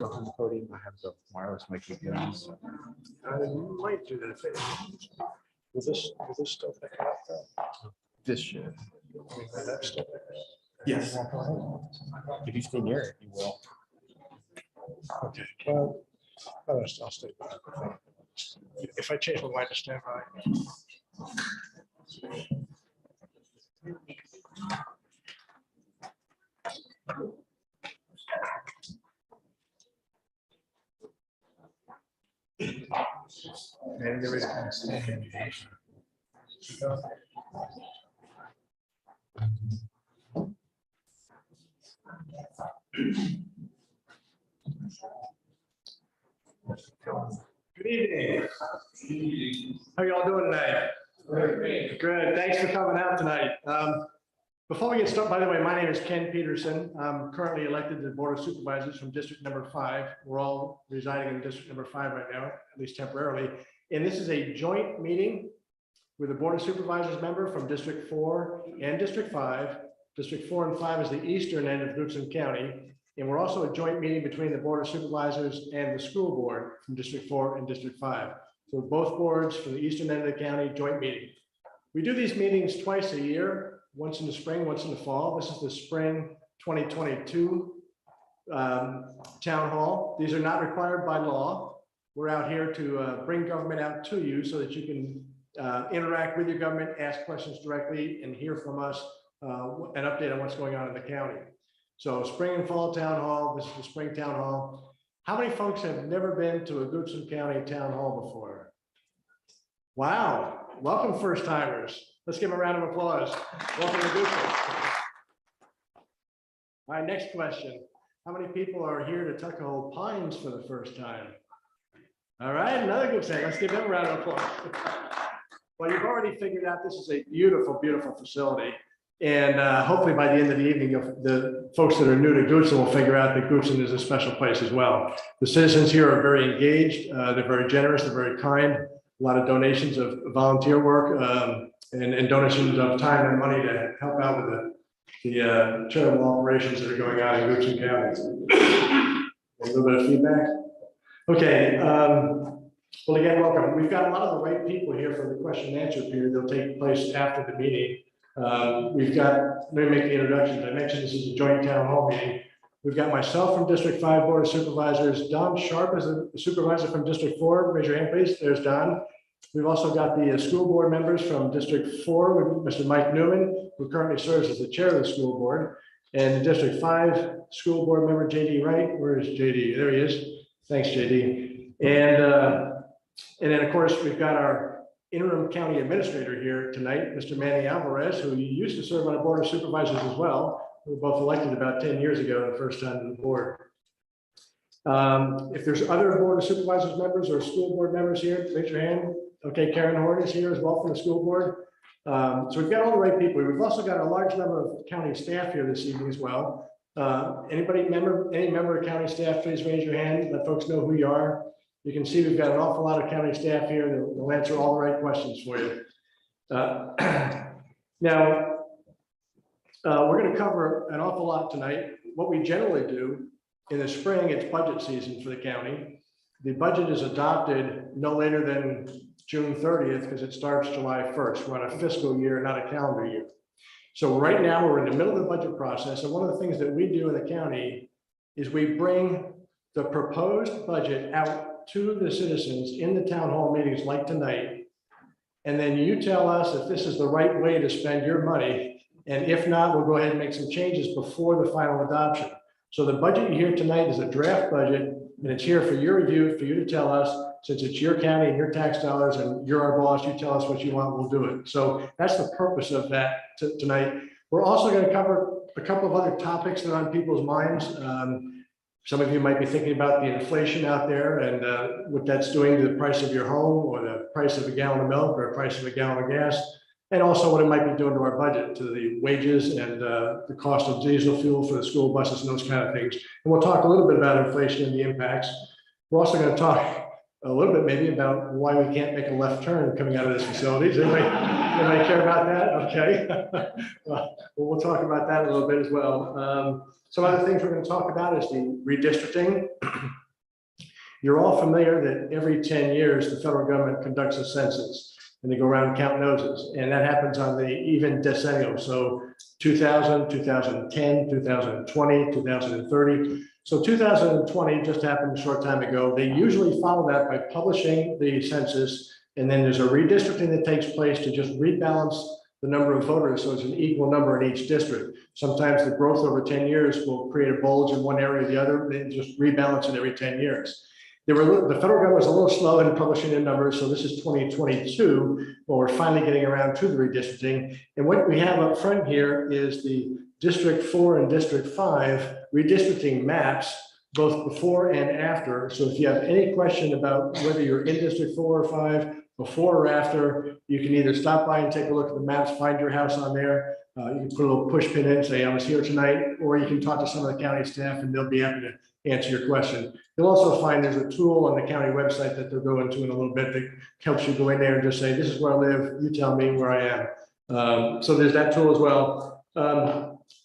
behind the podium. I have the wireless microphone. You might do that. Will this still pick it up though? This should. I mean, will that still pick it up? Yes. If you stay near it, you will. Okay, well, I'll stay back. If I change my mind to stand by. And there is kind of standing. Good evening. How y'all doing tonight? Good. Thanks for coming out tonight. Before we get started, by the way, my name is Ken Peterson. I'm currently elected to the Board of Supervisors from District Number 5. We're all residing in District Number 5 right now, at least temporarily. And this is a joint meeting with the Board of Supervisors member from District 4 and District 5. District 4 and 5 is the eastern end of Goodson County. And we're also a joint meeting between the Board of Supervisors and the school board from District 4 and District 5. So both boards from the eastern end of the county, joint meeting. We do these meetings twice a year, once in the spring, once in the fall. This is the spring 2022 town hall. These are not required by law. We're out here to bring government out to you so that you can interact with your government, ask questions directly, and hear from us an update on what's going on in the county. So spring and fall town hall, this is the spring town hall. How many folks have never been to a Goodson County town hall before? Wow, welcome first timers. Let's give them a round of applause. Welcome to Goodson. All right, next question. How many people are here to Tuckahoe Pines for the first time? All right, another good thing. Let's give them a round of applause. Well, you've already figured out this is a beautiful, beautiful facility. And hopefully by the end of the evening, the folks that are new to Goodson will figure out that Goodson is a special place as well. The citizens here are very engaged. They're very generous. They're very kind. A lot of donations of volunteer work and donations of time and money to help out with the charitable operations that are going on in Goodson County. A little bit of feedback. Okay. Well, again, welcome. We've got a lot of the right people here for the question and answer period. They'll take place after the meeting. We've got, let me make the introductions. I mentioned this is a joint town hall meeting. We've got myself from District 5 Board of Supervisors. Don Sharp is the supervisor from District 4. Raise your hand, please. There's Don. We've also got the school board members from District 4 with Mr. Mike Newman, who currently serves as the chair of the school board. And the District 5 school board member, JD Wright. Where is JD? There he is. Thanks, JD. And then, of course, we've got our interim county administrator here tonight, Mr. Manny Alvarez, who used to serve on a board of supervisors as well. We were both elected about 10 years ago, the first time to the board. If there's other board of supervisors members or school board members here, raise your hand. Okay, Karen Horn is here as well from the school board. So we've got all the right people. We've also got a large number of county staff here this evening as well. Any member of county staff, please raise your hand. Let folks know who you are. You can see we've got an awful lot of county staff here that will answer all the right questions for you. Now, we're going to cover an awful lot tonight. What we generally do in the spring, it's budget season for the county. The budget is adopted no later than June 30th because it starts July 1st. We're on a fiscal year, not a calendar year. So right now we're in the middle of the budget process. And one of the things that we do in the county is we bring the proposed budget out to the citizens in the town hall meetings like tonight. And then you tell us if this is the right way to spend your money. And if not, we'll go ahead and make some changes before the final adoption. So the budget you hear tonight is a draft budget, and it's here for your review, for you to tell us, since it's your county and your tax dollars and you're our boss, you tell us what you want, we'll do it. So that's the purpose of that tonight. We're also going to cover a couple of other topics that are on people's minds. Some of you might be thinking about the inflation out there and what that's doing to the price of your home or the price of a gallon of milk or the price of a gallon of gas, and also what it might be doing to our budget, to the wages and the cost of diesel fuel for the school buses and those kind of things. And we'll talk a little bit about inflation and the impacts. We're also going to talk a little bit maybe about why we can't make a left turn coming out of this facility. Does anybody care about that? Okay. Well, we'll talk about that a little bit as well. Some other things we're going to talk about is the redistricting. You're all familiar that every 10 years, the federal government conducts a census and they go around and count noses. And that happens on the even decennial. So 2000, 2010, 2020, 2030. So 2020 just happened a short time ago. They usually follow that by publishing the census. And then there's a redistricting that takes place to just rebalance the number of voters, so it's an equal number in each district. Sometimes the growth over 10 years will create a bulge in one area or the other, and just rebalance it every 10 years. The federal government was a little slow in publishing the numbers, so this is 2022, but we're finally getting around to the redistricting. And what we have up front here is the District 4 and District 5 redistricting maps, both before and after. So if you have any question about whether you're in District 4 or 5, before or after, you can either stop by and take a look at the maps, find your house on there. You can put a little push pin in and say, I was here tonight, or you can talk to some of the county staff and they'll be happy to answer your question. You'll also find there's a tool on the county website that they'll go into in a little bit that helps you go in there and just say, this is where I live, you tell me where I am. So there's that tool as well.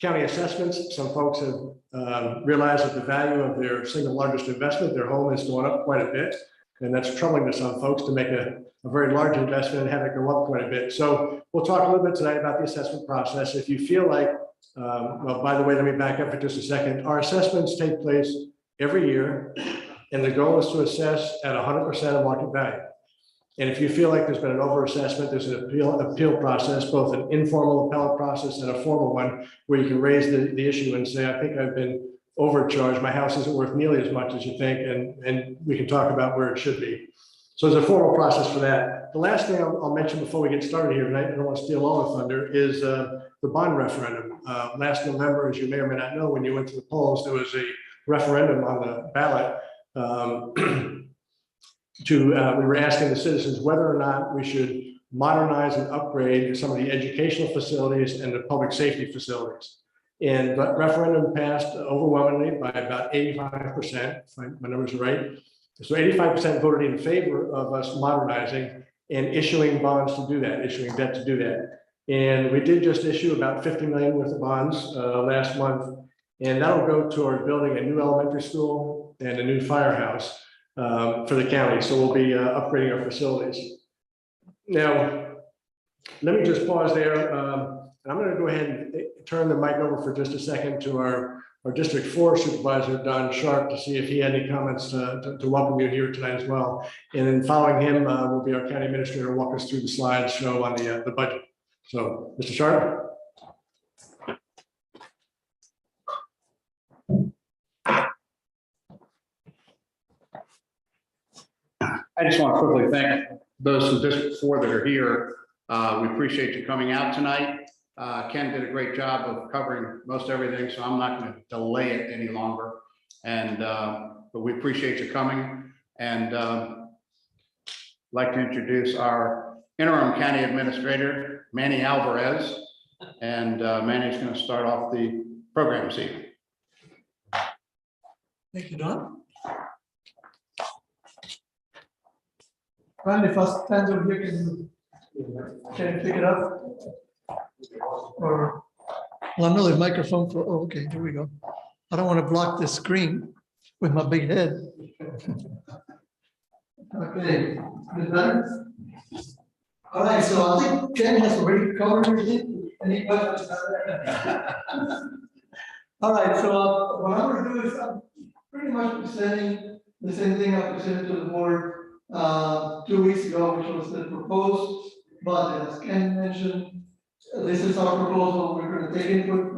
County assessments, some folks have realized that the value of their single largest investment, their home, has gone up quite a bit. And that's troubling to some folks to make a very large investment and have it go up quite a bit. So we'll talk a little bit tonight about the assessment process. If you feel like, well, by the way, let me back up for just a second. Our assessments take place every year, and the goal is to assess at 100% of market value. And if you feel like there's been an overassessment, there's an appeal process, both an informal appellate process and a formal one, where you can raise the issue and say, I think I've been overcharged. My house isn't worth nearly as much as you think, and we can talk about where it should be. So there's a formal process for that. The last thing I'll mention before we get started here tonight, I don't want to steal all the thunder, is the bond referendum. Last November, as you may or may not know, when you went to the polls, there was a referendum on the ballot. We were asking the citizens whether or not we should modernize and upgrade some of the educational facilities and the public safety facilities. And that referendum passed overwhelmingly by about 85%, if my numbers are right. So 85% voted in favor of us modernizing and issuing bonds to do that, issuing debt to do that. And we did just issue about 50 million worth of bonds last month. And that'll go toward building a new elementary school and a new firehouse for the county. So we'll be upgrading our facilities. Now, let me just pause there. I'm going to go ahead and turn the mic over for just a second to our District 4 Supervisor, Don Sharp, to see if he had any comments to welcome you here tonight as well. And then following him will be our County Administrator walk us through the slideshow on the budget. So, Mr. Sharp. I just want to quickly thank those from District 4 that are here. We appreciate you coming out tonight. Ken did a great job of covering most everything, so I'm not going to delay it any longer. And but we appreciate you coming. And like to introduce our interim county administrator, Manny Alvarez. And Manny's going to start off the program this evening. Thank you, Don. Randy, first stands over here, can you pick it up? Or, well, I know the microphone for, oh, okay, here we go. I don't want to block the screen with my big head. Okay, is that? All right, so I think Ken has already covered everything. Any questions? All right, so what I'm going to do is I'm pretty much presenting the same thing I presented to the board 2 weeks ago, which was the proposed budget. As Ken mentioned, this is our proposal. We're going to take input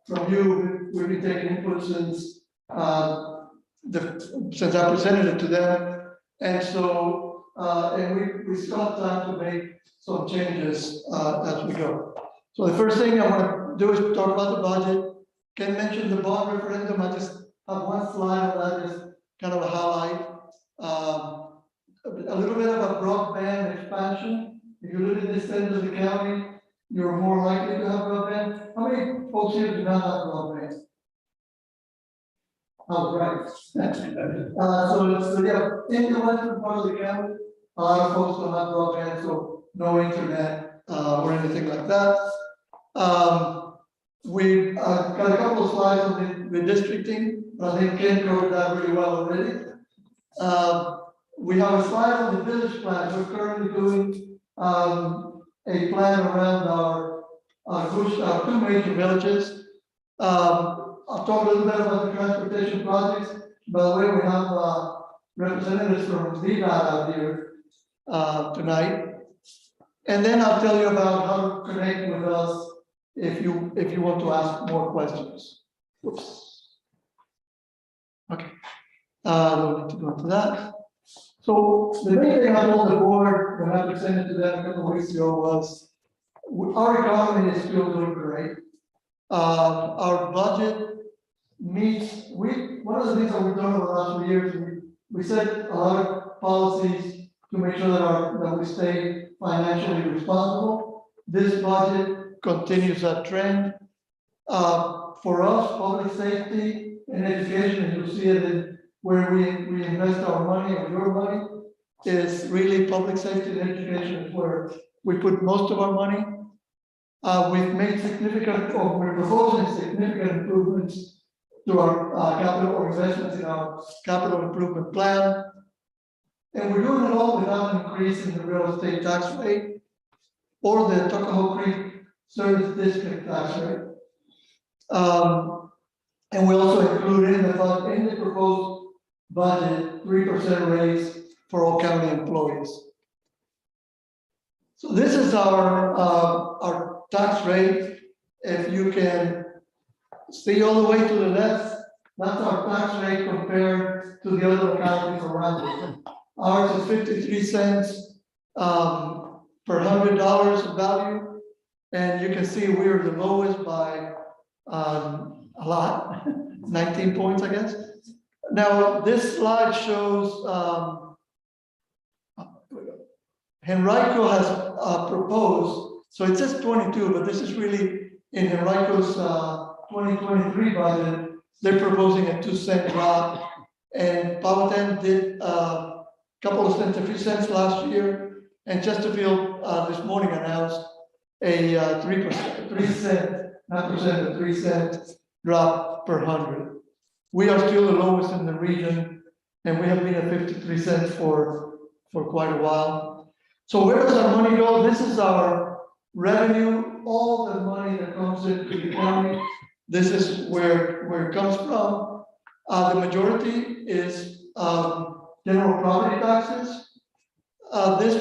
from you. We've been taking input since I presented it to them, and so and we still have time to make some changes as we go. So the first thing I want to do is talk about the budget. Ken mentioned the bond referendum. I just have one slide on that is kind of a highlight. A little bit of a broadband expansion. If you live in this end of the county, you're more likely to have broadband. How many folks here do not have broadband? Oh, right. So yeah, in the western part of the county, a lot of folks don't have broadband, so no internet or anything like that. We've got a couple of slides on the redistricting. I think Ken covered that really well already. We have a slide on the village plan. We're currently doing a plan around our two major villages. I'll talk a little bit about the transportation projects. By the way, we have representatives from VDOT out here tonight. And then I'll tell you about how to connect with us if you want to ask more questions. Oops. Okay. Don't need to go into that. So the main thing I told the board when I presented to them a couple of weeks ago was our economy is still doing great. Our budget meets, one of the things that we've done over the last 2 years, we set a lot of policies to make sure that we stay financially responsible. This budget continues that trend. For us, public safety and education, and you'll see it in where we invest our money or your money, is really public safety and education is where we put most of our money. We've made we're proposing significant improvements to our capital investments in our capital improvement plan. And we're doing it all without increasing the real estate tax rate or the Tuckahoe Creek Service District tax rate. And we also include in the proposed budget 3% raise for all county employees. So this is our tax rate. If you can see all the way to the left, that's our tax rate compared to the other counties around it. Ours is 53 cents per $100 of value, and you can see we're the lowest by a lot, 19 points, I guess. Now this slide shows Henrico has proposed, so it says 22, but this is really in Henrico's 2023 budget. They're proposing a 2-cent drop, and Powhatan did couple of cents, a few cents last year, and Chesterfield this morning announced a 3 cent drop per 100. We are still the lowest in the region, and we have been at 53 cents for quite a while. So where does our money go? This is our revenue, all the money that comes into the county. This is where it comes from. The majority is general property taxes. This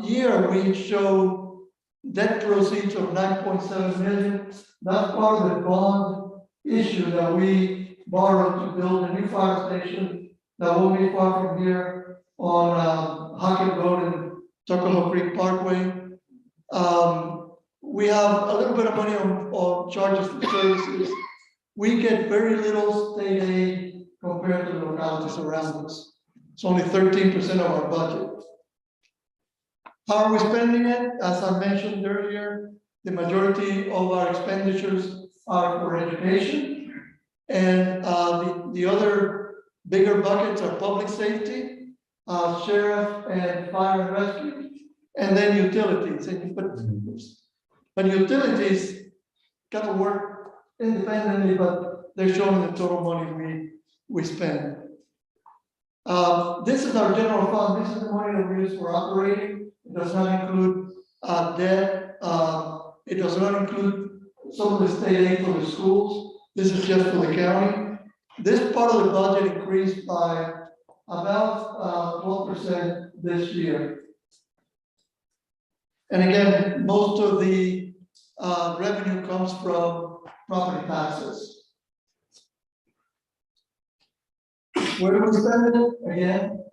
year we show debt proceeds of 9.7 million. That's part of the bond issue that we borrowed to build a new fire station that won't be far from here on Hockett Road and Tuckahoe Creek Parkway. We have a little bit of money on charges for services. We get very little state aid compared to the localities around us. It's only 13% of our budget. How are we spending it? As I mentioned earlier, the majority of our expenditures are for education. And the other bigger buckets are public safety, sheriff and fire and rescue, and then utilities. But utilities kind of work independently, but they're showing the total money we spend. This is our general fund. This is the money that we use for operating. It does not include debt. It does not include some of the state aid for the schools. This is just for the county. This part of the budget increased by about 12% this year. And again, most of the revenue comes from property taxes. Where do we spend it? Again,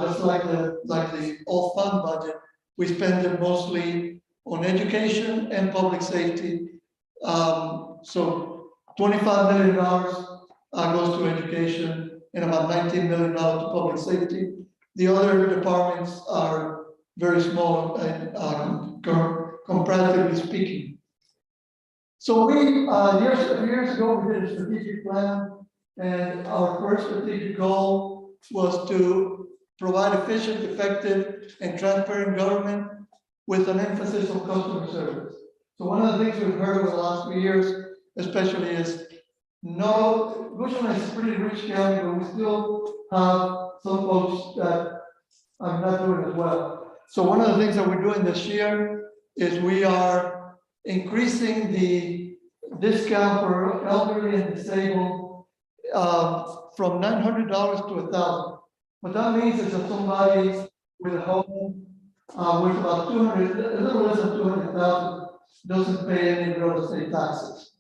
just like the all fund budget, we spend it mostly on education and public safety. So $25 million goes to education and about $19 million to public safety. The other departments are very small and comparatively speaking. So we years ago we did a strategic plan, and our first strategic goal was to provide efficient, effective, and transparent government with an emphasis on customer service. So one of the things we've heard over the last few years, especially, is no, Guzman is a pretty rich county, but we still have some folks that are not doing as well. So one of the things that we're doing this year is we are increasing the discount for elderly and disabled from $900 to $1,000. What that means is that somebody with a home with about 200, a little less than 200,000, doesn't pay any real estate taxes.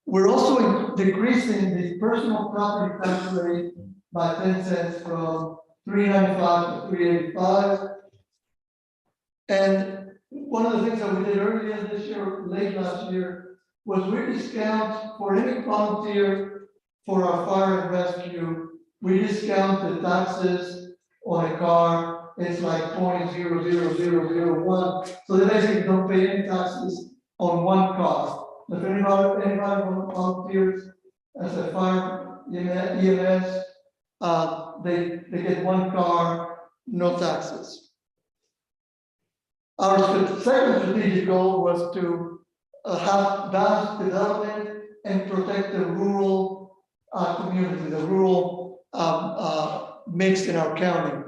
We're also decreasing the personal property tax rate by 10 cents from $3.95 to $3.85. And one of the things that we did earlier this year, late last year, was we discount for any volunteer for our fire and rescue. We discount the taxes on a car. It's like 0.00001. So they basically don't pay any taxes on one car. If anybody volunteers as a fire EMS, they get one car, no taxes. Our second strategic goal was to have balanced development and protect the rural community, the rural mix in our county.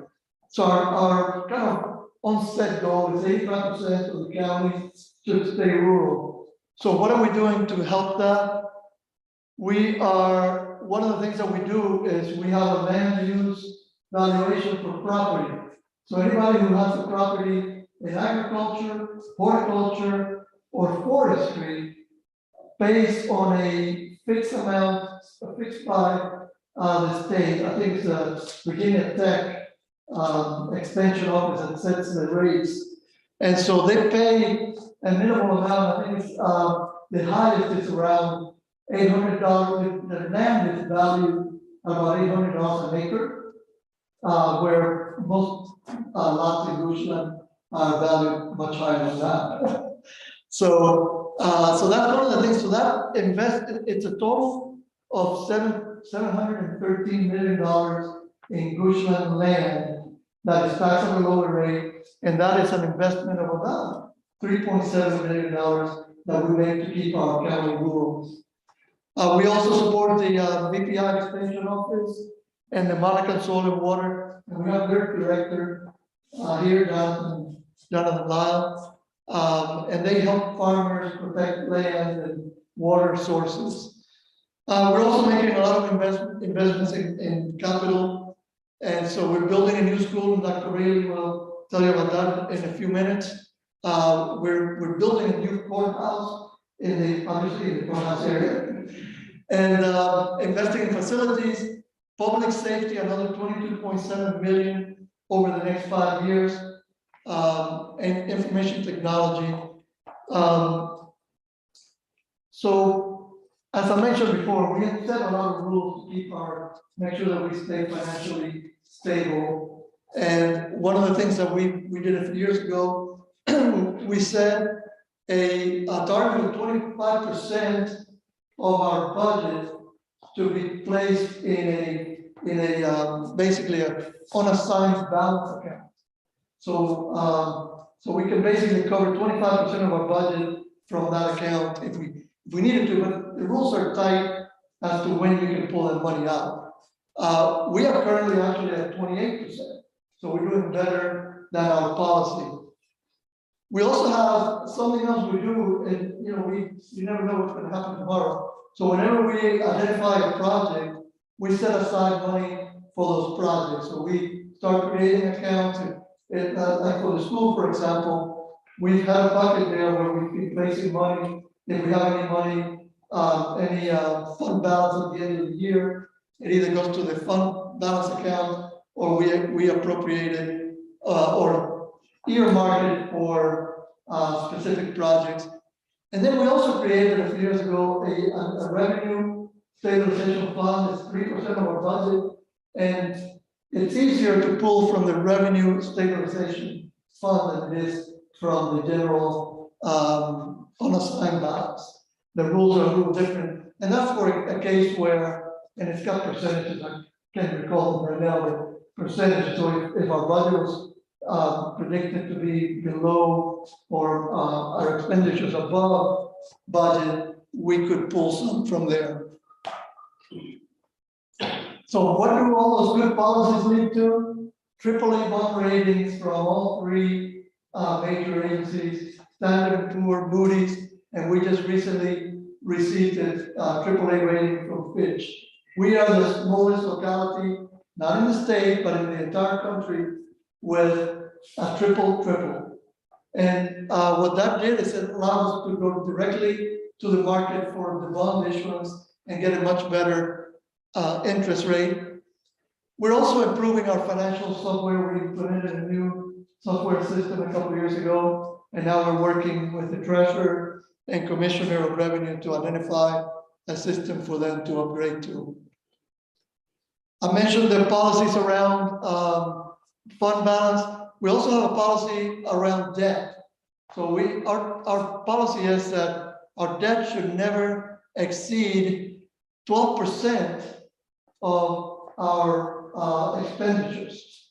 So our kind of onset goal is 85% of the county should stay rural. So what are we doing to help that? One of the things that we do is we have a land use valuation for property. So anybody who has a property in agriculture, horticulture, or forestry, based on a fixed amount, fixed by the state. I think it's a Virginia Tech extension office that sets the rates. And so they pay a minimal amount. I think it's the highest is around $800. The land is valued about $800 an acre, where most lots in Gushland are valued much higher than that. So that's one of the things. So that it's a total of $713 million in Gushland land that is taxed at a lower rate, and that is an investment of about $3.7 million that we make to keep our county rural. We also support the VPI Extension Office and the Monica Soil and Water, and we have their director here, Jonathan Lyle, and they help farmers protect land and water sources. We're also making a lot of investments in capital, and so we're building a new school, and Dr. Rayleigh will tell you about that in a few minutes. We're building a new courthouse obviously in the courthouse area, and investing in facilities, public safety, another $22.7 million over the next 5 years, and information technology. So as I mentioned before, we have set a lot of rules to make sure that we stay financially stable. And one of the things that we did a few years ago, we set a target of 25% of our budget to be placed in a basically a unassigned balance account. So we can basically cover 25% of our budget from that account if we needed to, but the rules are tight as to when we can pull that money out. We are currently actually at 28%, so we're doing better than our policy. We also have something else we do, and you never know what's going to happen tomorrow. So whenever we identify a project, we set aside money for those projects. So we start creating accounts, like for the school, for example, we've had a bucket there where we've been placing money. If we have any money, any fund balance at the end of the year, it either goes to the fund balance account, or we appropriate it or earmark it for specific projects. And then we also created a few years ago a revenue stabilization fund. It's 3% of our budget, and it's easier to pull from the revenue stabilization fund than it is from the general unassigned balance. The rules are a little different, and that's for a case where, and it's got percentages, I can't recall them right now, but percentages. So if our budget was predicted to be below or our expenditures above budget, we could pull some from there. So what do all those good policies lead to? AAA bond ratings from all three major agencies, Standard & Poor's, Moody's, and we just recently received a AAA rating from Fitch. We are the smallest locality, not in the state, but in the entire country, with a triple. And what that did is it allowed us to go directly to the market for the bond issuance and get a much better interest rate. We're also improving our financial software. We implemented a new software system a couple of years ago, and now we're working with the treasurer and commissioner of revenue to identify a system for them to upgrade to. I mentioned the policies around fund balance. We also have a policy around debt. So our policy is that our debt should never exceed 12% of our expenditures.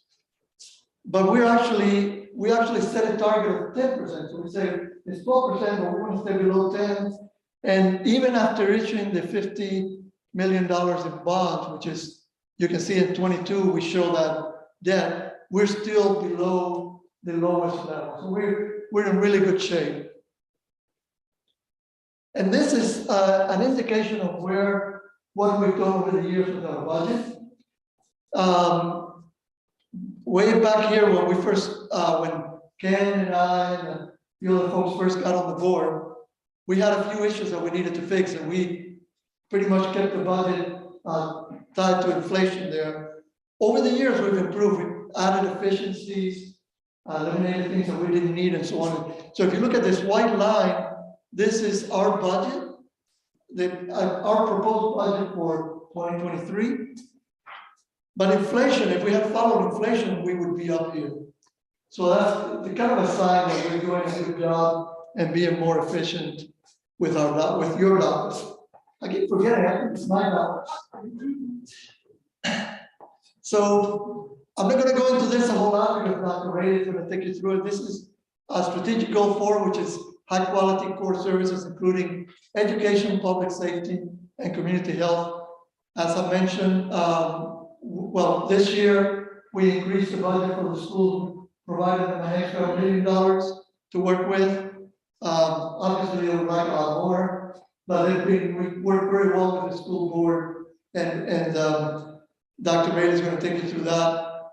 But we actually set a target of 10%. So we say it's 12%, but we want to stay below 10. And even after issuing the $50 million in bonds, which is, you can see in 22, we show that debt, we're still below the lowest level. So we're in really good shape. And this is an indication of what we've done over the years with our budget. Way back here when we first, when Ken and I and the other folks first got on the board, we had a few issues that we needed to fix, and we pretty much kept the budget tied to inflation there. Over the years, we've improved. We've added efficiencies, eliminated things that we didn't need, and so on. So if you look at this white line, this is our budget, our proposed budget for 2023. But inflation, if we had followed inflation, we would be up here. So that's the kind of a sign that we're doing a good job and being more efficient with your dollars. I keep forgetting, I think it's $9. So I'm not going to go into this a whole lot because Dr. Ray is going to take you through it. This is a strategic goal 4, which is high quality core services, including education, public safety, and community health. As I mentioned, well, this year we increased the budget for the schools, provided them an extra $1 million to work with. Obviously, they would like a lot more, but we work very well with the school board, and Dr. Ray is going to take you through that.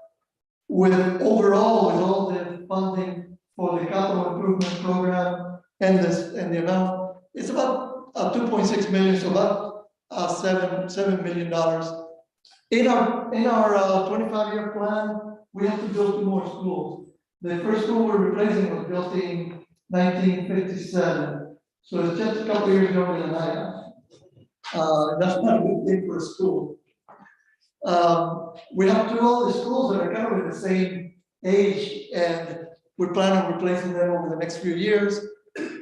Overall, with all the funding for the capital improvement program and the amount, it's about 2.6 million, so about $7 million. In our 25-year plan, we have to build 2 more schools. The first school we're replacing was built in 1957, so it's just a couple years younger than I am. That's not a good thing for a school. We have 2 other schools that are kind of in the same age, and we're planning on replacing them over the next few years.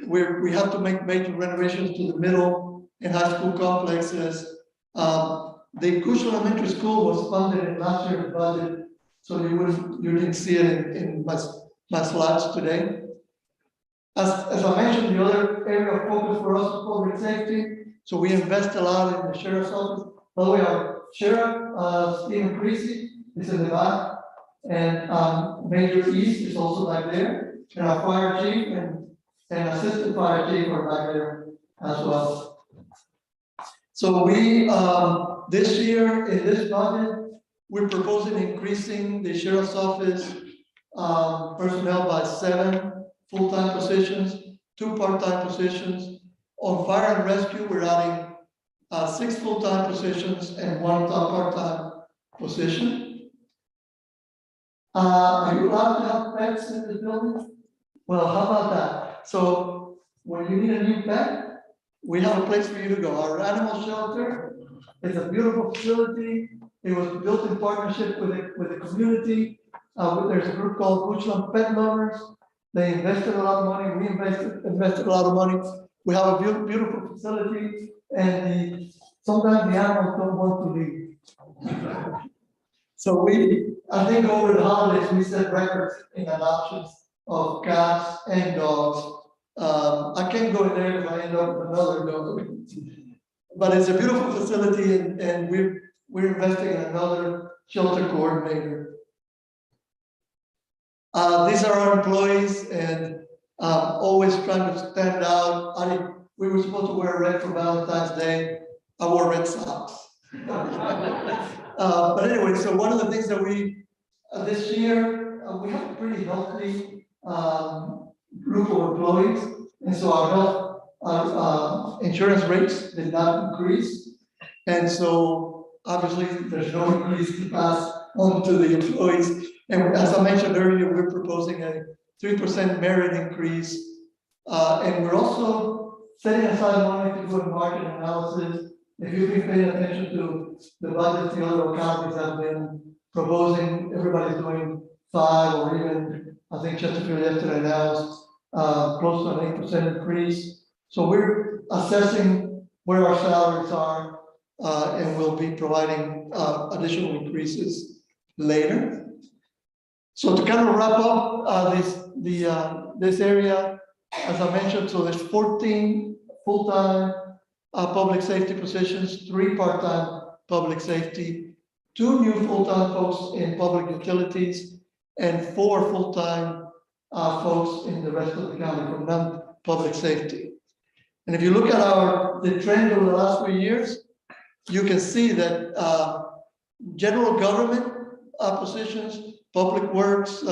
We have to make major renovations to the middle and high school complexes. The Cushman Elementary School was funded in last year's budget, so you didn't see it in my slides today. As I mentioned, the other area of focus for us is public safety. So we invest a lot in the sheriff's office. By the way, our sheriff, Stephen Creasy, is in the back, and Major East is also back there, and our fire chief and assistant fire chief are back there as well. So we, this year in this budget, we're proposing increasing the sheriff's office personnel by 7 full-time positions, 2 part-time positions. On fire and rescue, we're adding 6 full-time positions and 1 part-time position. Are you allowed to have pets in this building? Well, how about that? So when you need a new pet, we have a place for you to go. Our animal shelter is a beautiful facility. It was built in partnership with the community. There's a group called Bushland Pet Lovers. They invested a lot of money. We invested a lot of money. We have a beautiful facility, and sometimes the animals don't want to leave. So I think over the holidays, we set records in adoptions of cats and dogs. I can't go in there if I end up with another dog. But it's a beautiful facility, and we're investing in another shelter coordinator. These are our employees and always trying to stand out. We were supposed to wear red for Valentine's Day. I wore red socks. But anyway, so one of the things that we, this year, we have a pretty healthy group of employees. And so our health insurance rates did not increase. And so obviously there's no increase to pass on to the employees. And as I mentioned earlier, we're proposing a 3% merit increase. And we're also setting aside money to do a market analysis. If you've been paying attention to the budget the other counties have been proposing, everybody's doing 5 or even, I think Chesterfield yesterday announced close to an 8% increase. So we're assessing where our salaries are, and we'll be providing additional increases later. So to kind of wrap up this area, as I mentioned, so there's 14 full-time public safety positions, 3 part-time public safety, 2 new full-time folks in public utilities, and 4 full-time folks in the rest of the county from non-public safety. And if you look at the trend over the last few years, you can see that general government positions, public works,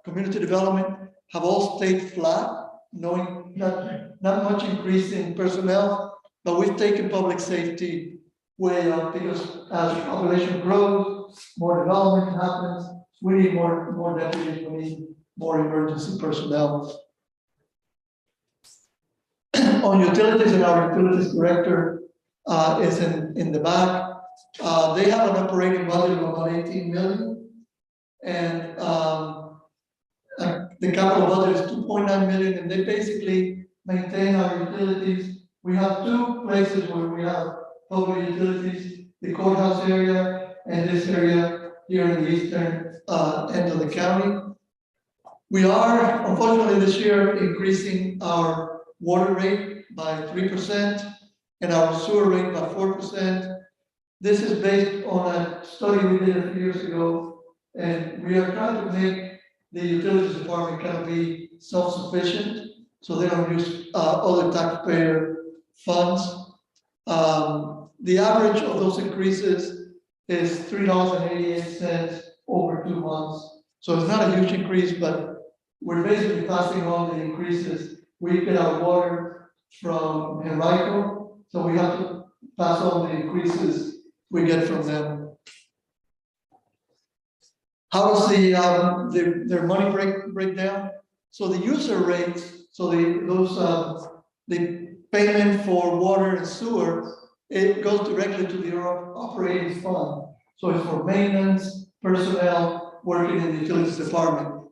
community development have all stayed flat, knowing not much increase in personnel. But we've taken public safety way up because as population grows, more development happens. We need more deputies, we need more emergency personnel. On utilities, and our utilities director is in the back. They have an operating budget of about 18 million. And the capital budget is 2.9 million, and they basically maintain our utilities. We have 2 places where we have public utilities, the courthouse area and this area here in the eastern end of the county. We are, unfortunately, this year increasing our water rate by 3% and our sewer rate by 4%. This is based on a study we did a few years ago, and we are trying to make the utilities department kind of be self-sufficient, so they don't use other taxpayer funds. The average of those increases is $3.88 over 2 months. So it's not a huge increase, but we're basically passing on the increases. We get our water from Henrico, so we have to pass on the increases we get from them. How does their money break down? So the user rates, so the payment for water and sewer, it goes directly to the operating fund. So it's for maintenance, personnel working in the utilities department.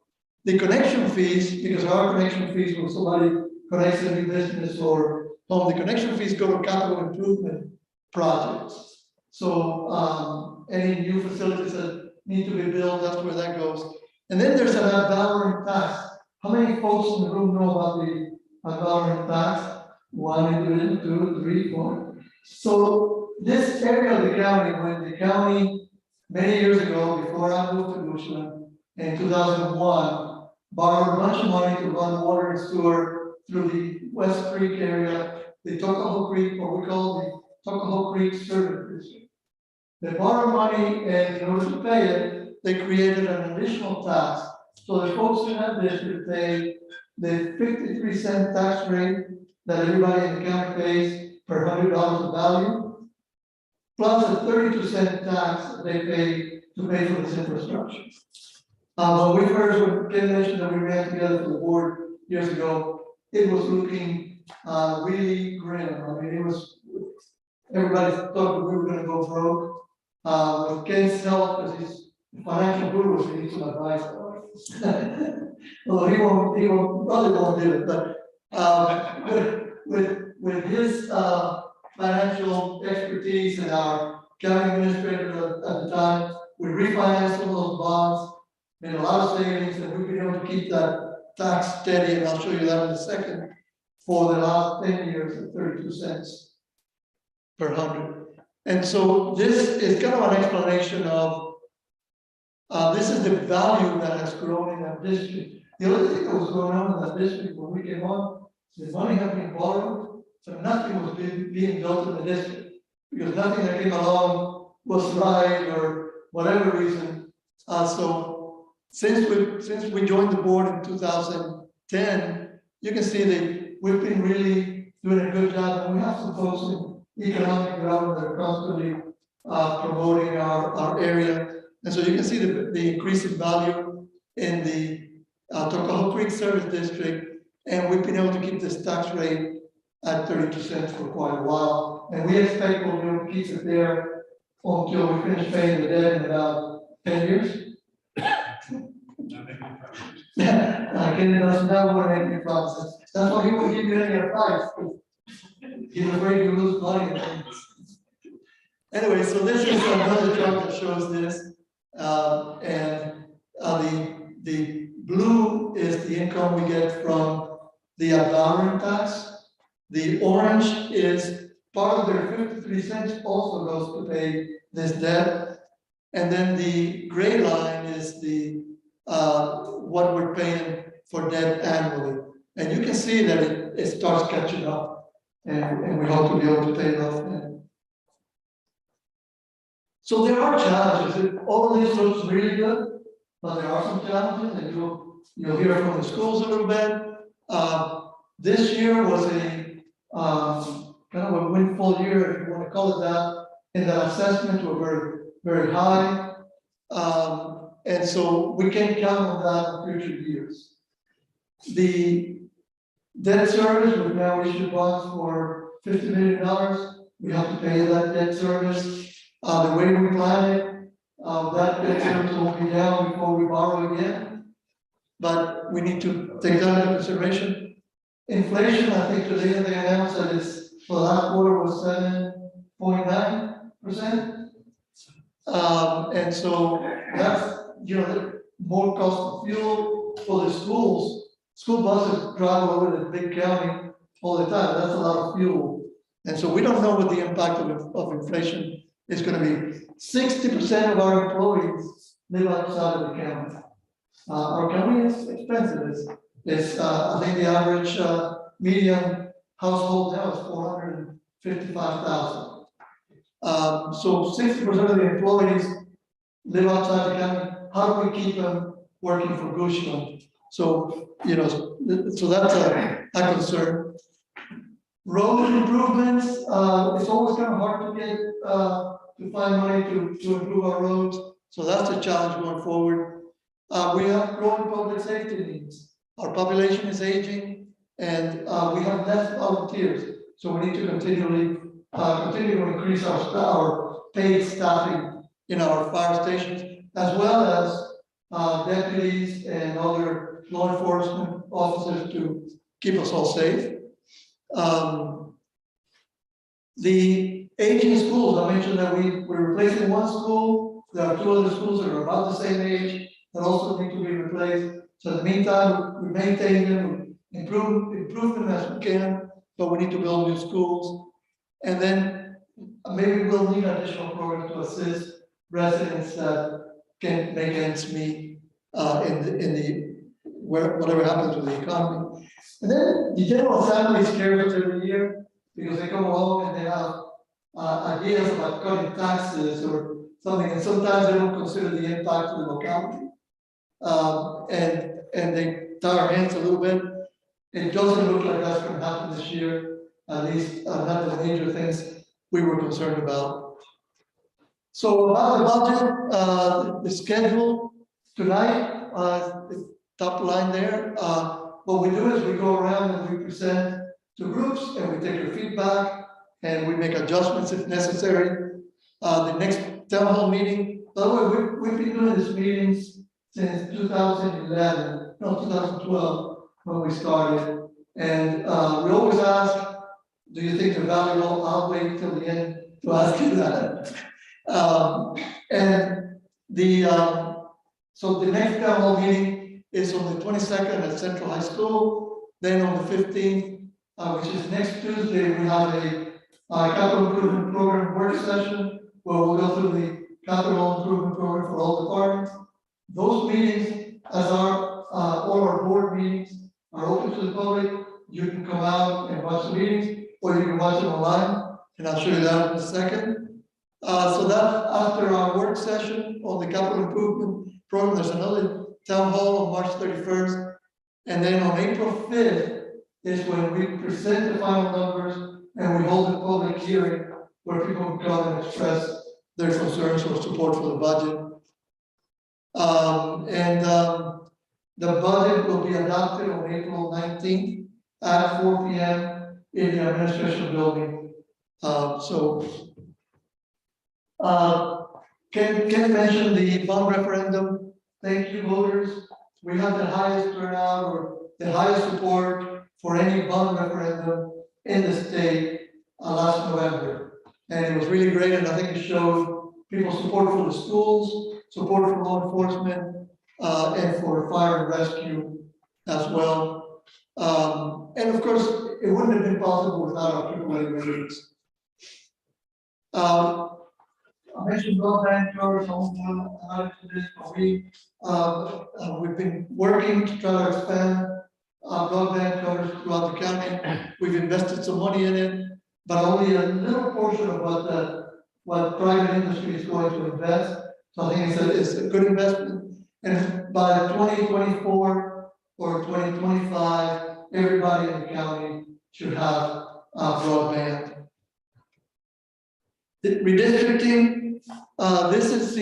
The connection fees, because our connection fees when somebody connects a new business or home, the connection fees go to capital improvement projects. So any new facilities that need to be built, that's where that goes. And then there's an ad valorem tax. How many folks in the room know about the ad valorem tax? 1, 2, 3, 4. So this area of the county, when the county, many years ago, before I moved to Bushland in 2001, borrowed a bunch of money to run water and sewer through the West Creek area, the Tuckahoe Creek, what we call the Tuckahoe Creek Service District. They borrowed money, and in order to pay it, they created an additional tax. So the folks in that district pay the 53-cent tax rate that everybody in the county pays per $100 of value, plus a 32-cent tax that they pay to pay for this infrastructure. When we first, when Ken mentioned that we ran together for the board years ago, it was looking really grim. I mean, it was, everybody thought that we were going to go broke. With Ken's help, because he's a financial guru, so he needs some advice. Although he probably won't do it, but with his financial expertise and our county administrator at the time, we refinanced some of those bonds, made a lot of savings, and we've been able to keep that tax steady, and I'll show you that in a second, for the last 10 years at 32 cents per 100. And so this is kind of an explanation of, this is the value that has grown in that district. The other thing that was going on in that district when we came on, the money had been borrowed, so nothing was being built in the district. Because nothing that came along was right or whatever reason. So since we joined the board in 2010, you can see that we've been really doing a good job, and we have some folks in economic development that are constantly promoting our area. And so you can see the increase in value in the Tuckahoe Creek Service District, and we've been able to keep this tax rate at 32 cents for quite a while. And we expect we'll be able to keep it there until we finish paying the debt in about 10 years. Kenny doesn't know what any promises. That's why he won't give you any advice. He's afraid you lose money. Anyway, so this is another chart that shows this. The blue is the income we get from the ad valorem tax. The orange is part of their 53 cents also goes to pay this debt. And then the gray line is the what we're paying for debt annually. And you can see that it starts catching up, and we hope to be able to pay it off. So there are challenges. All of this looks really good, but there are some challenges, and you'll hear from the schools a little bit. This year was a kind of a windfall year, if you want to call it that, and the assessments were very, very high. And so we can count on that in future years. The debt service, we've now issued bonds for $50 million. We have to pay that debt service. The way we plan it, that debt service will be down before we borrow again. But we need to take that into consideration. Inflation, I think today they announced that it's for the last quarter was 7.9%. And so that's, more cost of fuel for the schools. School buses drive over the big county all the time. That's a lot of fuel. And so we don't know what the impact of inflation is going to be. 60% of our employees live outside of the county. Our county is expensive. It's I think the average median household now is $455,000. So 60% of the employees live outside the county. How do we keep them working for Gushman? So, so that's a concern. Road improvements, it's always kind of hard to get, to find money to improve our roads. So that's a challenge going forward. We have growing public safety needs. Our population is aging, and we have less volunteers. So we need to continue to increase our paid staffing in our fire stations, as well as deputies and other law enforcement officers to keep us all safe. The aging schools, I mentioned that we're replacing one school. There are 2 other schools that are about the same age that also need to be replaced. So in the meantime, we maintain them, we improve them as we can, but we need to build new schools. And then maybe we'll need additional programs to assist residents that can make ends meet whatever happens with the economy. And then the General Assembly scares us every year because they come along and they have ideas about cutting taxes or something, and sometimes they don't consider the impact to the locality. And they tie our hands a little bit. It doesn't look like that's going to happen this year, at least not the major things we were concerned about. So about the budget, the schedule tonight, the top line there. What we do is we go around and we present to groups and we take your feedback and we make adjustments if necessary. The next town hall meeting, by the way, we've been doing these meetings since 2012 when we started. And we always ask, do you think they're valuable? I'll wait till the end to ask you that. So the next town hall meeting is on the 22nd at Central High School. Then on the 15th, which is next Tuesday, we have capital improvement program work session, where we'll go through the capital improvement program for all departments. Those meetings, as are all our board meetings, are open to the public. You can come out and watch the meetings, or you can watch them online, and I'll show you that in a second. So that after our work session on the capital improvement program, there's another town hall on March 31st. And then on April 5th is when we present the final numbers and we hold a public hearing where people can come and express their concerns or support for the budget. The budget will be adopted on April 19th at 4 p.m. in the administration building. Ken mentioned the bond referendum. Thank you, voters. We had the highest turnout or the highest support for any bond referendum in the state last November. And it was really great, and I think it showed people's support for the schools, support for law enforcement, and for fire and rescue as well. And of course, it wouldn't have been possible without our AAA ratings. I mentioned broadband coverage, I won't go into this, but we've been working to try to expand broadband coverage throughout the county. We've invested some money in it, but only a little portion of what private industry is going to invest. So I think it's a good investment. And by 2024 or 2025, everybody in the county should have broadband. The redistricting, this is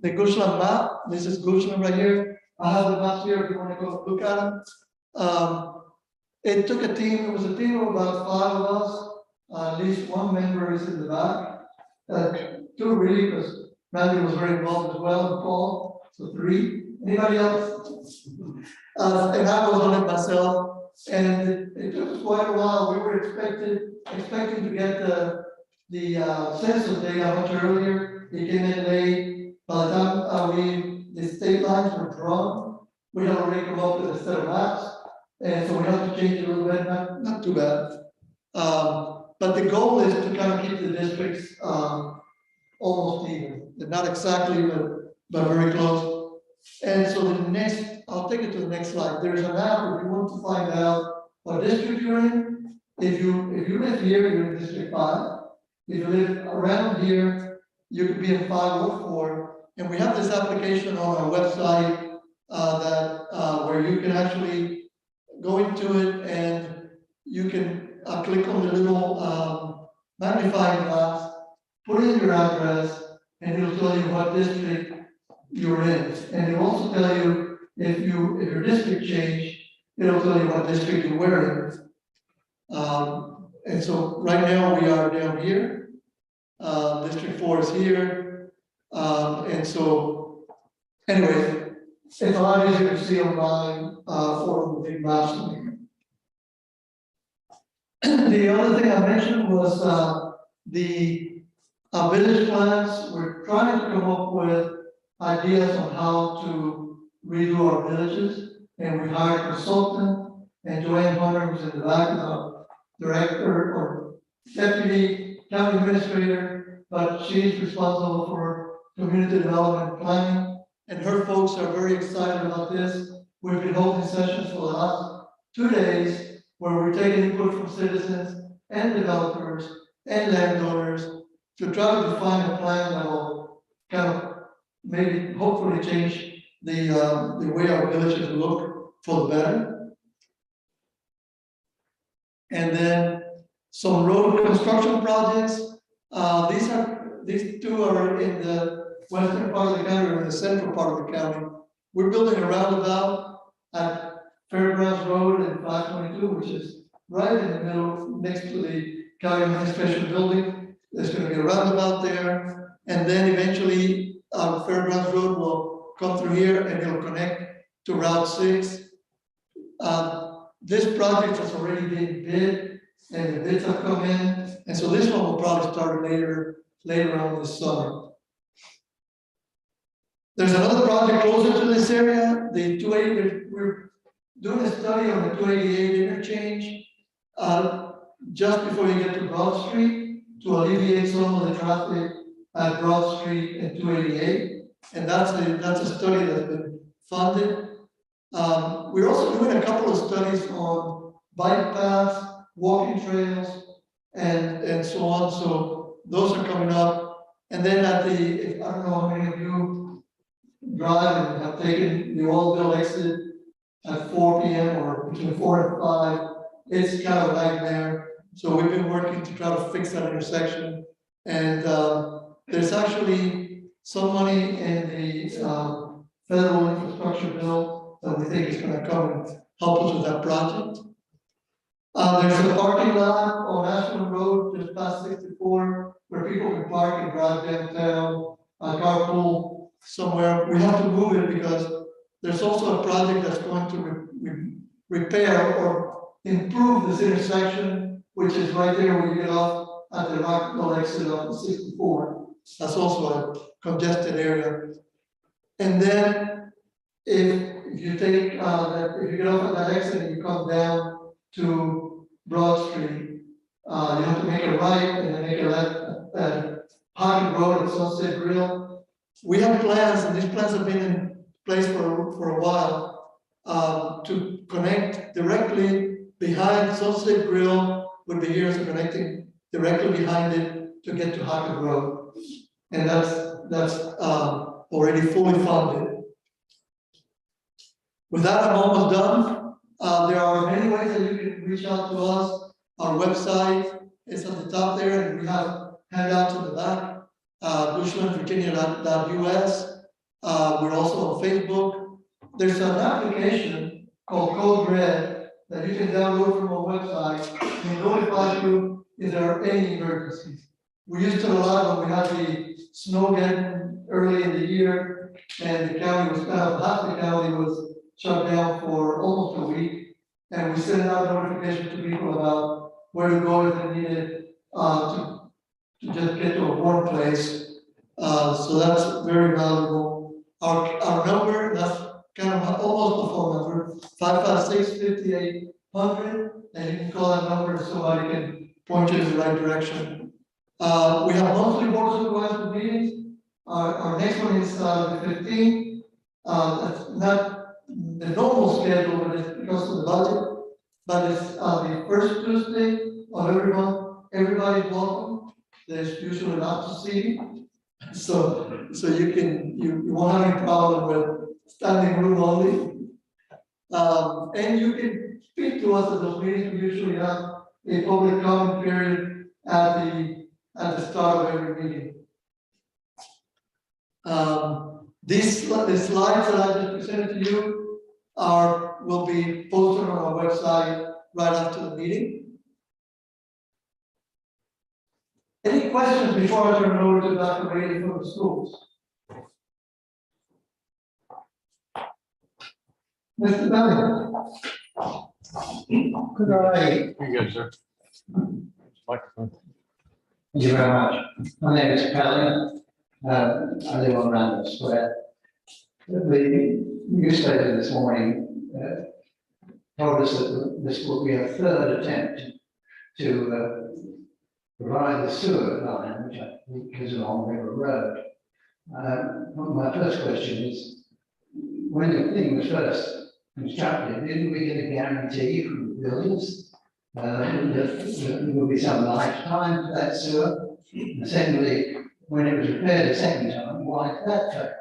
the Gushland map. This is Gushland right here. I have the maps here if you want to go look at them. It took a team, it was a team of about 5 of us. At least one member is in the back. 2 really, because Manny was very involved as well, and Paul, so 3. Anybody else? And I was on it myself. And it took us quite a while. We were expecting to get the census data much earlier. It came in late. By the time the state lines were drawn, we had already come up with a set of maps. And so we had to change it a little bit, not too bad. But the goal is to kind of keep the districts almost even. Not exactly, but very close. And so the next, I'll take it to the next slide. There's an app if you want to find out what district you're in. If you live here, you're in District 5. If you live around here, you could be in 504. And we have this application on our website where you can actually go into it and you can click on the little magnifying glass, put in your address, and it'll tell you what district you're in. And it'll also tell you if your district changed, it'll tell you what district you were in. And so right now we are down here. District 4 is here. And so anyway, it's a lot easier to see online for the big maps. The other thing I mentioned was the village plans. We're trying to come up with ideas on how to redo our villages, and we hired a consultant, and Joanne Hunter, who's in the back, of director or deputy county administrator, but she's responsible for community development planning, and her folks are very excited about this. We've been holding sessions for the last 2 days where we're taking input from citizens and developers and landowners to try to define a plan that will kind of maybe hopefully change the way our villages look for the better. And then some road construction projects. These 2 are in the western part of the county or in the central part of the county. We're building a roundabout at Fairgrounds Road and 522, which is right in the middle next to the county administration building. There's going to be a roundabout there, and then eventually Fairgrounds Road will come through here and it'll connect to Route 6. This project has already been bid, and the bids have come in, and so this one will probably start later on this summer. There's another project closer to this area, the 280. We're doing a study on the 288 interchange. just before you get to Broad Street, to alleviate some of the traffic at Broad Street and 288. And that's a study that's been funded. We're also doing a couple of studies on bike paths, walking trails, and so on. So those are coming up. And then I don't know how many of you drive and have taken the Oldville exit at 4 p.m. or between 4 and 5. It's kind of a nightmare. So we've been working to try to fix that intersection. And there's actually some money in the federal infrastructure bill that we think is going to come and help us with that project. There's a parking lot on Ashland Road just past 64 where people can park and drive downtown, carpool somewhere. We have to move it because there's also a project that's going to repair or improve this intersection, which is right there when you get off at the Rockville exit of 64. That's also a congested area. And then if you take if you get off at that exit and you come down to Broad Street, you have to make a right and then make a left at Pocket Road at Sunset Grill. We have plans, and these plans have been in place for a while, to connect directly behind Sunset Grill with the years of connecting directly behind it to get to Pocket Road. And that's already fully funded. With that, I'm almost done. There are many ways that you can reach out to us. Our website is at the top there, and we have handouts in the back. BushlandVirginia.us. We're also on Facebook. There's an application called Code Red that you can download from our website and notify you if there are any emergencies. We used it a lot when we had the snow getting early in the year, and the county was half the county was shut down for almost a week, and we sent out notification to people about where to go if they needed to just get to a warm place. So that's very valuable. Our number, that's kind of almost a phone number, 556-5800, and you can call that number so somebody can point you in the right direction. We have monthly board supervisor meetings. Our next one is the 15th. That's not the normal schedule, but it's because of the budget. But it's the first Tuesday of every month. Everybody's welcome. There's usually not to see. So you won't have any problem with standing room only. And you can speak to us at those meetings. We usually have a public comment period at the start of every meeting. These slides that I just presented to you will be posted on our website right after the meeting. Any questions before I turn it over to Dr. Manny from the schools? Mr. Manny. Could I? You good, sir. Microphone. Thank you very much. My name is Pelling. I live on Randall Square. The newspaper this morning told us that this will be a third attempt to provide the sewer line, which I think is along River Road. My first question is, when the thing was first constructed, didn't we get a guarantee from the builders that there would be some lifetime to that sewer? And secondly, when it was repaired a second time, why did that fail?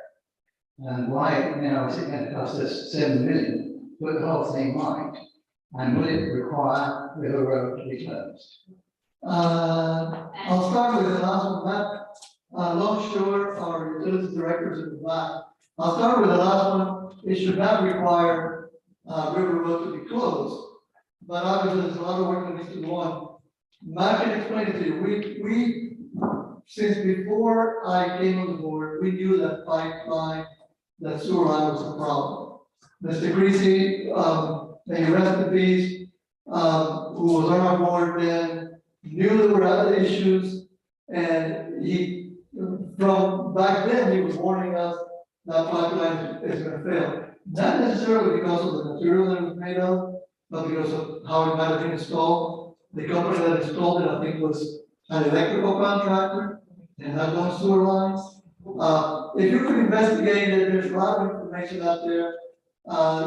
And why now is it going to cost us $7 million to put the whole thing right? And will it require River Road to be closed? I'll start with the last one, Matt. Longshore, our utilities directors in the back. I'll start with the last one. It should not require River Road to be closed, but obviously there's a lot of work that needs to go on. Matt can explain it to you. We since before I came on the board, we knew that pipeline, that sewer line was a problem. Mr. Greasy, may he rest in peace, who was on our board then, knew there were other issues, and he, from back then, he was warning us that pipeline is going to fail. Not necessarily because of the material that it was made of, but because of how it might have been installed. The company that installed it, I think, was an electrical contractor and had no sewer lines. If you could investigate it, there's a lot of information out there.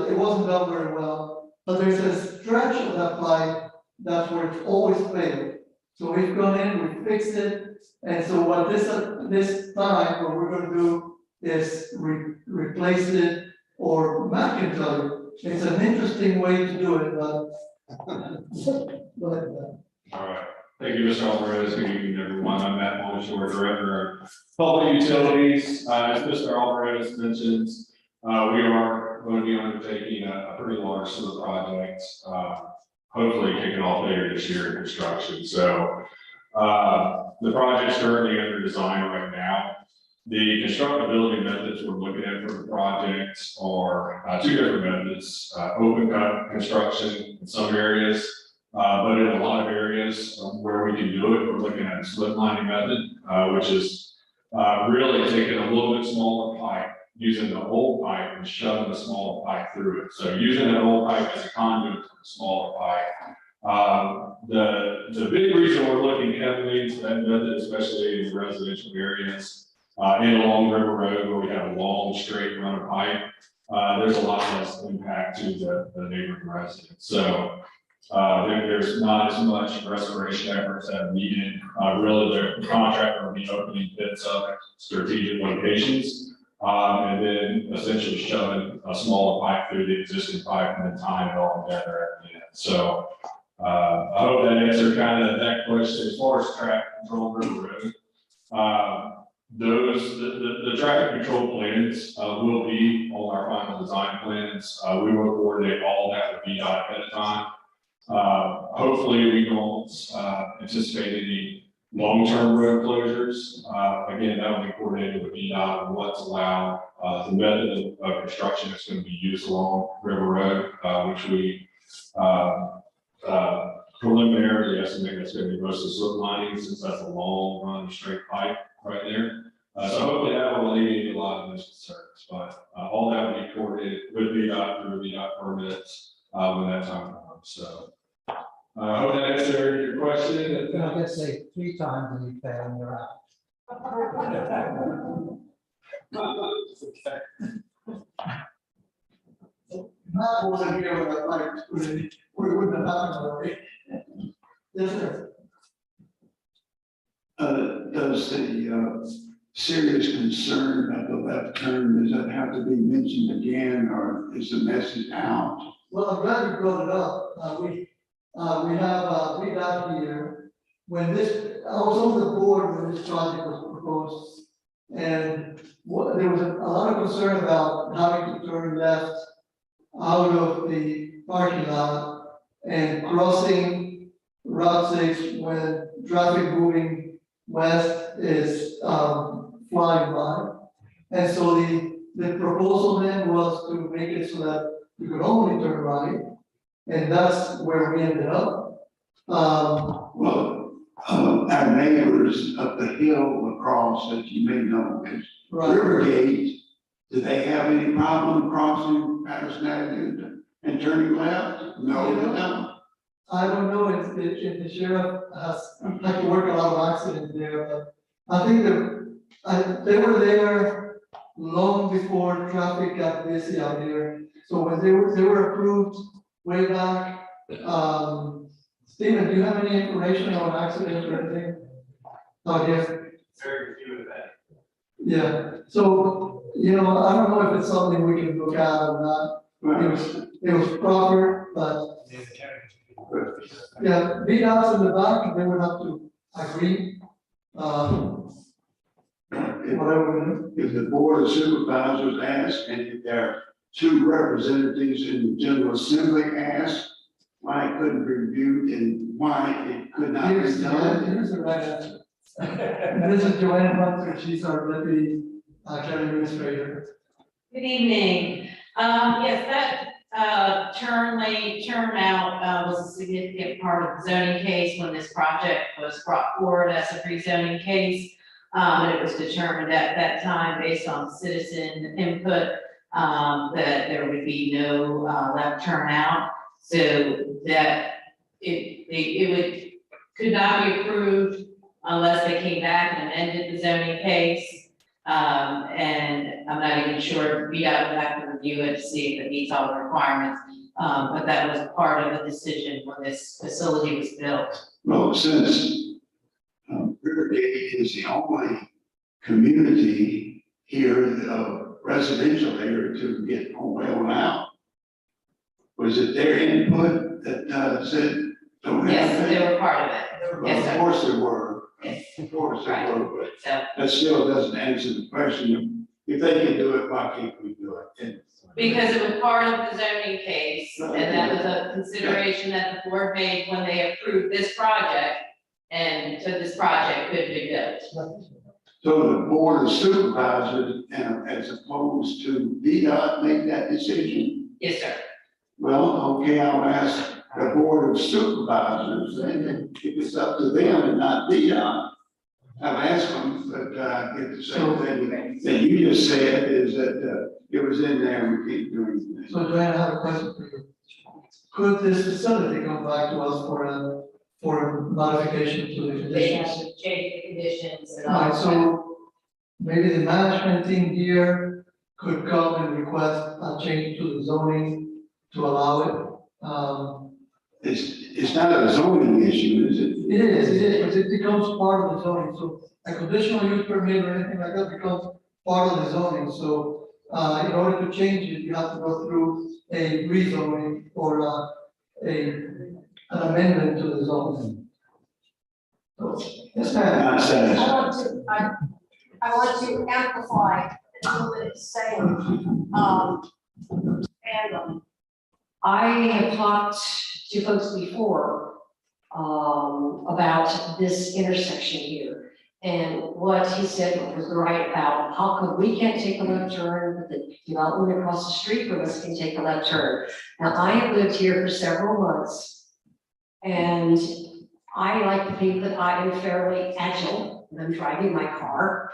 It wasn't done very well, but there's a stretch of that pipe that's where it's always failed. So we've gone in, we fixed it, and so what this time, what we're gonna do is replace it, or Matt can tell you, it's an interesting way to do it, but. Go ahead, Matt. All right. Thank you, Mr. Alvarez. Good evening, everyone. I'm Matt Longshore, Director of Public Utilities. As Mr. Alvarez mentioned, we are going to be undertaking a pretty large sewer project, hopefully kicking off later this year in construction. So the project's currently under design right now. The constructability methods we're looking at for the project are two different methods, open cut construction in some areas, but in a lot of areas where we can do it, we're looking at a slip lining method, which is really taking a little bit smaller pipe, using the old pipe and shoving the smaller pipe through it. So using that old pipe as a conduit for the smaller pipe. The big reason we're looking heavily into that method, especially in residential areas, and along River Road where we have a long straight run of pipe, there's a lot less impact to the neighboring residents. So there's not as much restoration efforts that are needed. Really, the contractor will be opening pits up at strategic locations, and then essentially shoving a smaller pipe through the existing pipe and then tying it all together at the end. So I hope that answered kind of that question. As far as traffic control River Road, the traffic control plans will be on our final design plans. We will coordinate all that with VDOT ahead of time. Hopefully we don't anticipate any long-term road closures. Again, that will be coordinated with VDOT on what's allowed. The method of construction that's going to be used along River Road, which we preliminarily estimate that's going to be mostly slip lining, since that's a long run straight pipe right there. So hopefully that will alleviate a lot of those concerns, but all that will be coordinated with VDOT through VDOT permits when that time comes. So I hope that answered your question. I guess say 3 times and you fail and you're out. Matt wasn't here when that pipe was put in, we wouldn't have happened already. Yes, sir. Does the serious concern about the left turn, does that have to be mentioned again, or is the message out? Well, I'm glad you brought it up. We have VDOT here. When I was on the board when this project was proposed, and there was a lot of concern about having to turn left out of the parking lot and crossing Route 6 when traffic moving west is flying by. And so the proposal then was to make it so that you could only turn right, and that's where we ended up. Our neighbors up the hill across, that you may know, is Right. Rivergate. Do they have any problem crossing Patterson Avenue and turning left? No, they don't. I don't know if the sheriff has had to work a lot of accidents there, but I think they were there long before traffic got busy out here. So when they were approved way back, Stephen, do you have any information on accidents or anything? Oh, yes. Very few of that. Yeah, so, I don't know if it's something we can look at or not. It was proper, but yeah, VDOT's in the back, and they would have to agree. Whatever we do. If the board of supervisors ask, and if there are 2 representatives in the general assembly ask why it couldn't be reviewed and why it could not be Here's done. the right answer. This is Joanne Hunter, she's our deputy county administrator. Good evening. Yes, that turn lane, turnout was a significant part of the zoning case when this project was brought forward as a rezoning case. It was determined at that time, based on citizen input, that there would be no left turnout. So that it could not be approved unless they came back and amended the zoning case. And I'm not even sure if VDOT would have to review it to see if it meets all the requirements. But that was part of the decision when this facility was built. Well, since Riverdale is the only community here, residential area to get on well now, was it their input that said, don't have Yes, that? they were part of it. Well, Yes, of sir. course they were. Yes. Of course they Right. were, but So, that still doesn't answer the question. If they can do it, why can't we do it? And because it was part of the zoning case, and that was a consideration that the board made when they approved this project. And so this project could be built. so the board of supervisors, and as opposed to VDOT, make that decision. Yes, sir. Well, okay, I'll ask the board of supervisors, and if it's up to them and not VDOT. I've asked them, but get the same thing that you just said, is that it was in there, and we can't do anything. So Joanne, I have a question for you. Could this facility come back to us for a modification to the They have conditions? to change the conditions and all. Alright, so maybe the management team here could come and request a change to the zoning to allow it. It's not a zoning issue, is it? It is, but it becomes part of the zoning, so a conditional use permit or anything like that becomes part of the zoning, so, in order to change it, you have to go through a rezoning or, an amendment to the zoning. So, yes, ma'am. Not satisfied. I want to amplify what it's saying. I have talked to folks before, about this intersection here. And what he said was right about how come we can't take a left turn, but the development across the street from us can take a left turn. Now, I have lived here for several months, and I like to think that I am fairly agile when I'm driving my car.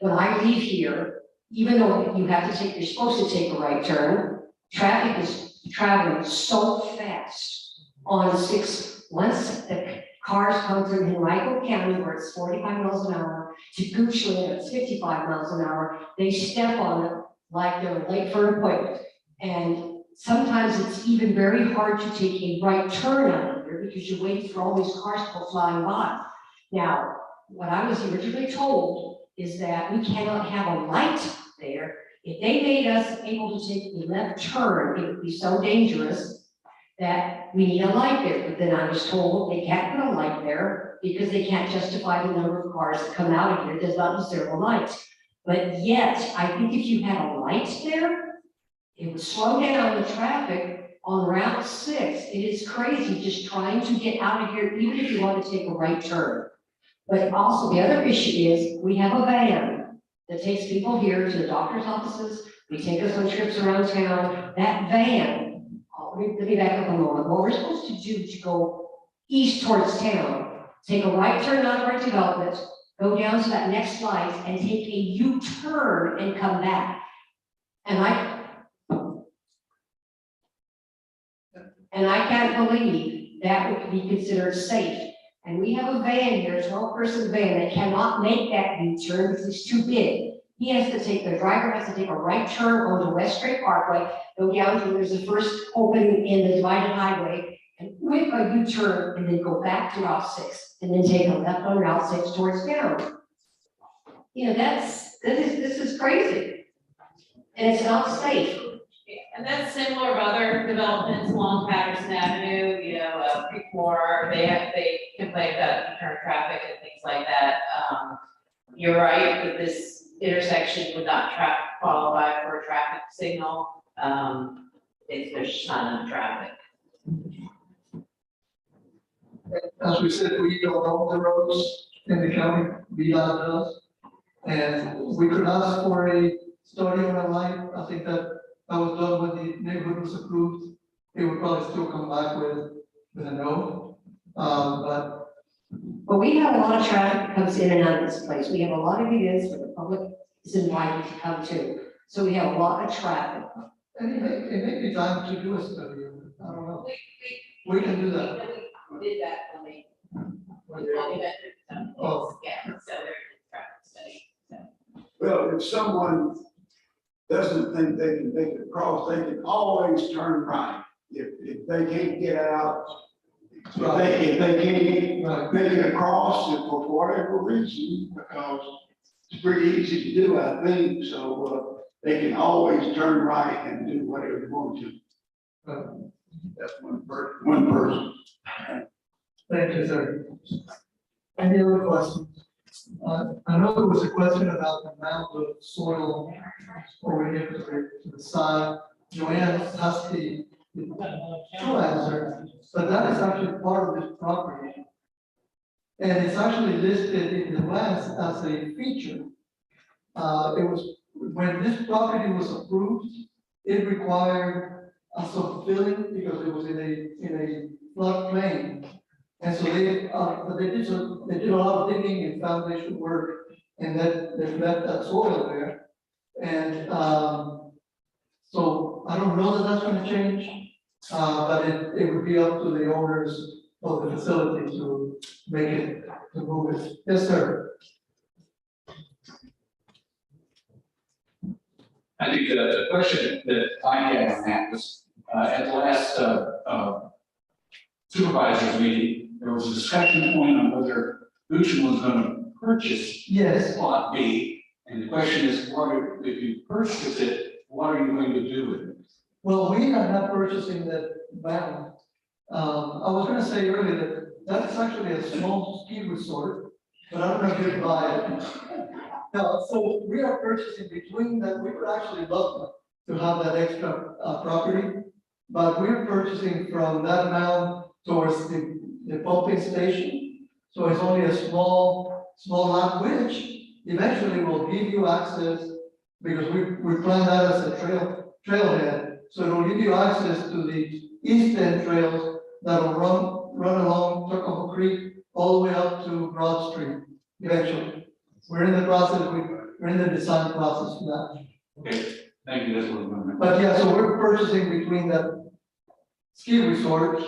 When I leave here, even though you're supposed to take a right turn, traffic is traveling so fast on 6, once the cars come through Henrico County where it's 45 miles an hour to Goochland, it's 55 miles an hour, they step on it like they're late for an appointment. And sometimes it's even very hard to take a right turn out of here because you're waiting for all these cars to go flying by. Now, what I was originally told is that we cannot have a light there. If they made us able to take a left turn, it would be so dangerous that we need a light there. But then I was told they can't put a light there because they can't justify the number of cars that come out of here. There's not necessarily lights. But yet, I think if you had a light there, it would slow down the traffic on Route 6. It is crazy just trying to get out of here, even if you want to take a right turn. But also the other issue is we have a van that takes people here to the doctor's offices. We take us on trips around town. That van, let me back up a moment. What we're supposed to do to go east towards town, take a right turn out of our development, go down to that next light and take a U-turn and come back. And I can't believe that would be considered safe. And we have a van here, a 12-person van that cannot make that U-turn because it's too big. The driver has to take a right turn onto West Strait Parkway, go down to there's the first opening in the divided highway, and whip a U-turn and then go back to Route 6, and then take a left on Route 6 towards town. You know, this is crazy. And it's not safe. And that's similar of other developments along Patterson Avenue, Creekmore, they complain about U-turn traffic and things like that. You're right that this intersection would not qualify for a traffic signal. There's just not enough traffic. As we said, we don't own the roads in the county, VDOT does. And we could ask for a study on a light. I think that was done when the neighborhood was approved. It would probably still come back with a no. But we have a lot of traffic that comes in and out of this place. We have a lot of events where the public is invited to come to. So we have a lot of traffic. And it may be time to do a study. I don't know. We can do that. did that when they told me that. Oh. Yeah, so they're in the traffic study, so. Well, if someone doesn't think they can make it across, they can always turn right. If they can't get out, if they can't make it across, if for whatever reason, because it's pretty easy to do, I think, so, they can always turn right and do whatever they want to. That's one person. Thank you, sir. Any other questions? I know there was a question about the amount of soil over here to the side. Joanne has the true answer, but that is actually part of this property. And it's actually listed in the plans as a feature. It was, when this property was approved, it required some filling because it was in a floodplain. And so they did a lot of digging and foundation work, and that they left that soil there. And so I don't know that that's going to change, but it would be up to the owners of the facility to make it, to move it. Yes, sir. I think the question that I had on that was, at the last supervisors meeting, there was a discussion point on whether Goochland was going to purchase Yes. Lot B. And the question is, if you purchase it, what are you going to do with it? Well, we are not purchasing that land. I was going to say earlier that is actually a small ski resort, but I don't know if you can buy it. No, so we are purchasing between that. We would actually love to have that extra property, but we're purchasing from that mound towards the pumping station. So it's only a small lot, which eventually will give you access, because we plan that as a trailhead. So it will give you access to the east end trails that will run along Tuckahoe Creek all the way up to Broad Street eventually. We're in the process, we're in the design process for that. Okay, thank you, that's what I'm going to. But yeah, so we're purchasing between that ski resort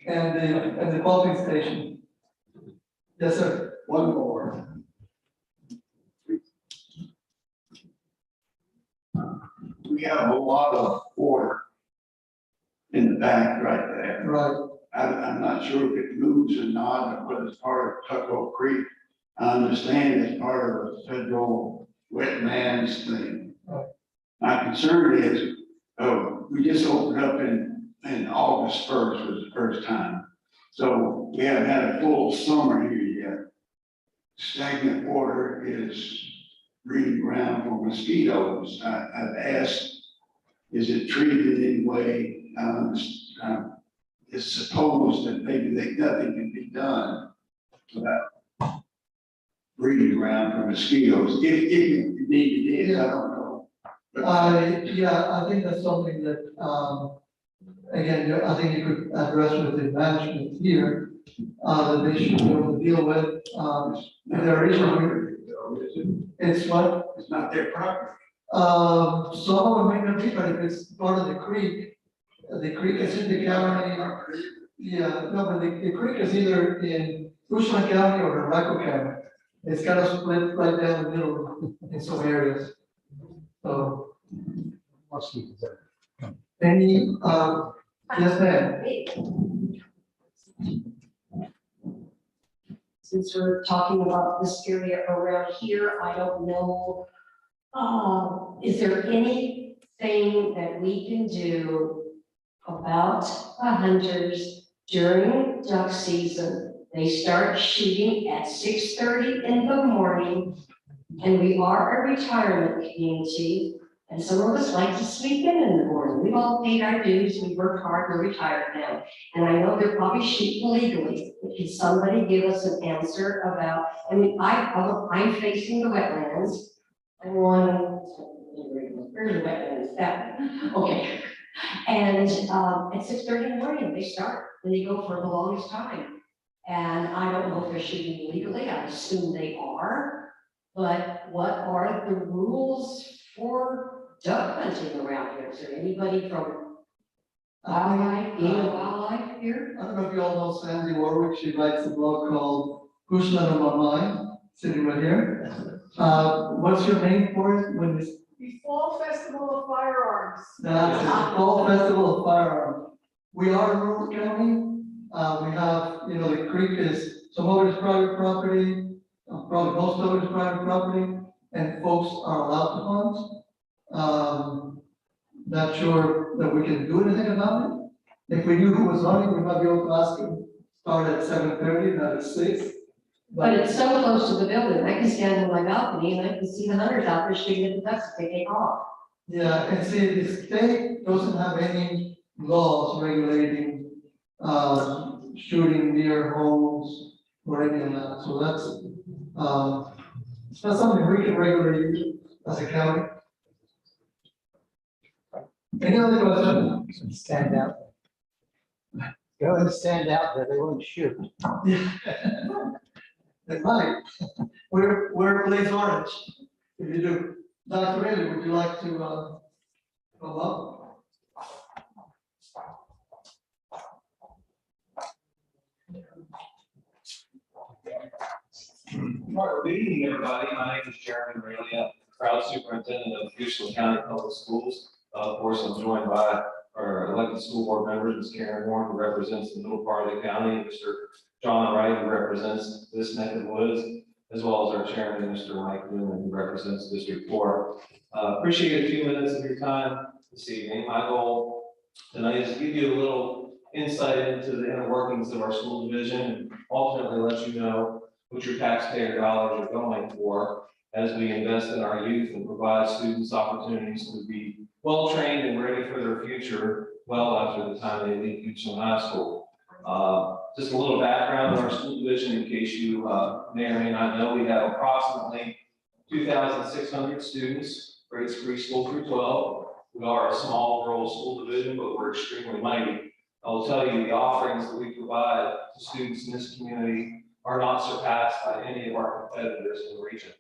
and the pumping station. Yes, sir. One more. We have a lot of water in the back right there. Right. I'm not sure if it moves or not, but it's part of Tuckahoe Creek. I understand it's part of a federal wetlands thing. Right. My concern is, we just opened up in August 1st was the first time. So we haven't had a full summer here yet. Stagnant water is breeding ground for mosquitoes. I've asked, is it treated in any way? It's supposed that maybe nothing can be done about breeding ground for mosquitoes. If indeed it is, I don't know. Yeah, I think that's something that, again, I think you could address with the management here, that they should be able to deal with, if there are issues. It's what? It's not their property. Some of them may not be, but if it's part of the creek is in the county. Yeah, no, but the creek is either in Cushman County or Henrico County. It's kind of split right down the middle in some areas. So. Any, yes, ma'am. Since we're talking about this area around here, I don't know, is there anything that we can do about the hunters during duck season? They start shooting at 6:30 in the morning, and we are a retirement community, and some of us like to sleep in the morning. We've all paid our dues, we work hard, we're retired now, and I know they're probably shooting illegally. Can somebody give us an answer about, I mean, I'm facing the wetlands. I want, where's the wetlands? That, okay. And at 6:30 in the morning, they start, and they go for the longest time. And I don't know if they're shooting illegally, I assume they are. But what are the rules for duck hunting around here? Is there anybody from Wildlife, game and wildlife here. I don't know if you all know Sandy Warwick, she writes a blog called Cushman on My Mind, sitting right here. What's your name for it? When this, The Fall Festival of Firearms. that's it, Fall Festival of Firearms. We are in rural county, we have, you know, the creek is, some of it is private property, probably most of it is private property, and folks are allowed to hunt. Not sure that we can do anything about it. If we knew who was hunting, we might be able to ask him, start at 7:30, not at 6. But it's so close to the building, I can stand on my balcony and I can see the hunters out there shooting at the ducks if they take off. Yeah, and see, the state doesn't have any laws regulating, shooting near homes or anything like that, so that's something we can regulate as a county. Any other questions? Stand out. Go and stand out there, they won't shoot. They might. Wear blaze orange, if you do. Dr. Riley, would you like to, come up? Good evening, everybody. My name is Jeremy Raylia, proud superintendent of Houston County Public Schools. Of course, I'm joined by our elected school board members, Ms. Karen Warren, who represents the middle part of the county, and Mr. John Wright, who represents this neck of the woods, as well as our chairman, Mr. Mike Newman, who represents District 4. Appreciate a few minutes of your time this evening. My goal tonight is to give you a little insight into the inner workings of our school division and ultimately let you know what your taxpayer dollars are going for as we invest in our youth and provide students opportunities to be well-trained and ready for their future well after the time they leave Houston High School. Just a little background on our school division in case you may or may not know, we have approximately 2,600 students, grades preschool through 12. We are a small rural school division, but we're extremely mighty. I will tell you the offerings that we provide to students in this community are not surpassed by any of our competitors in the region.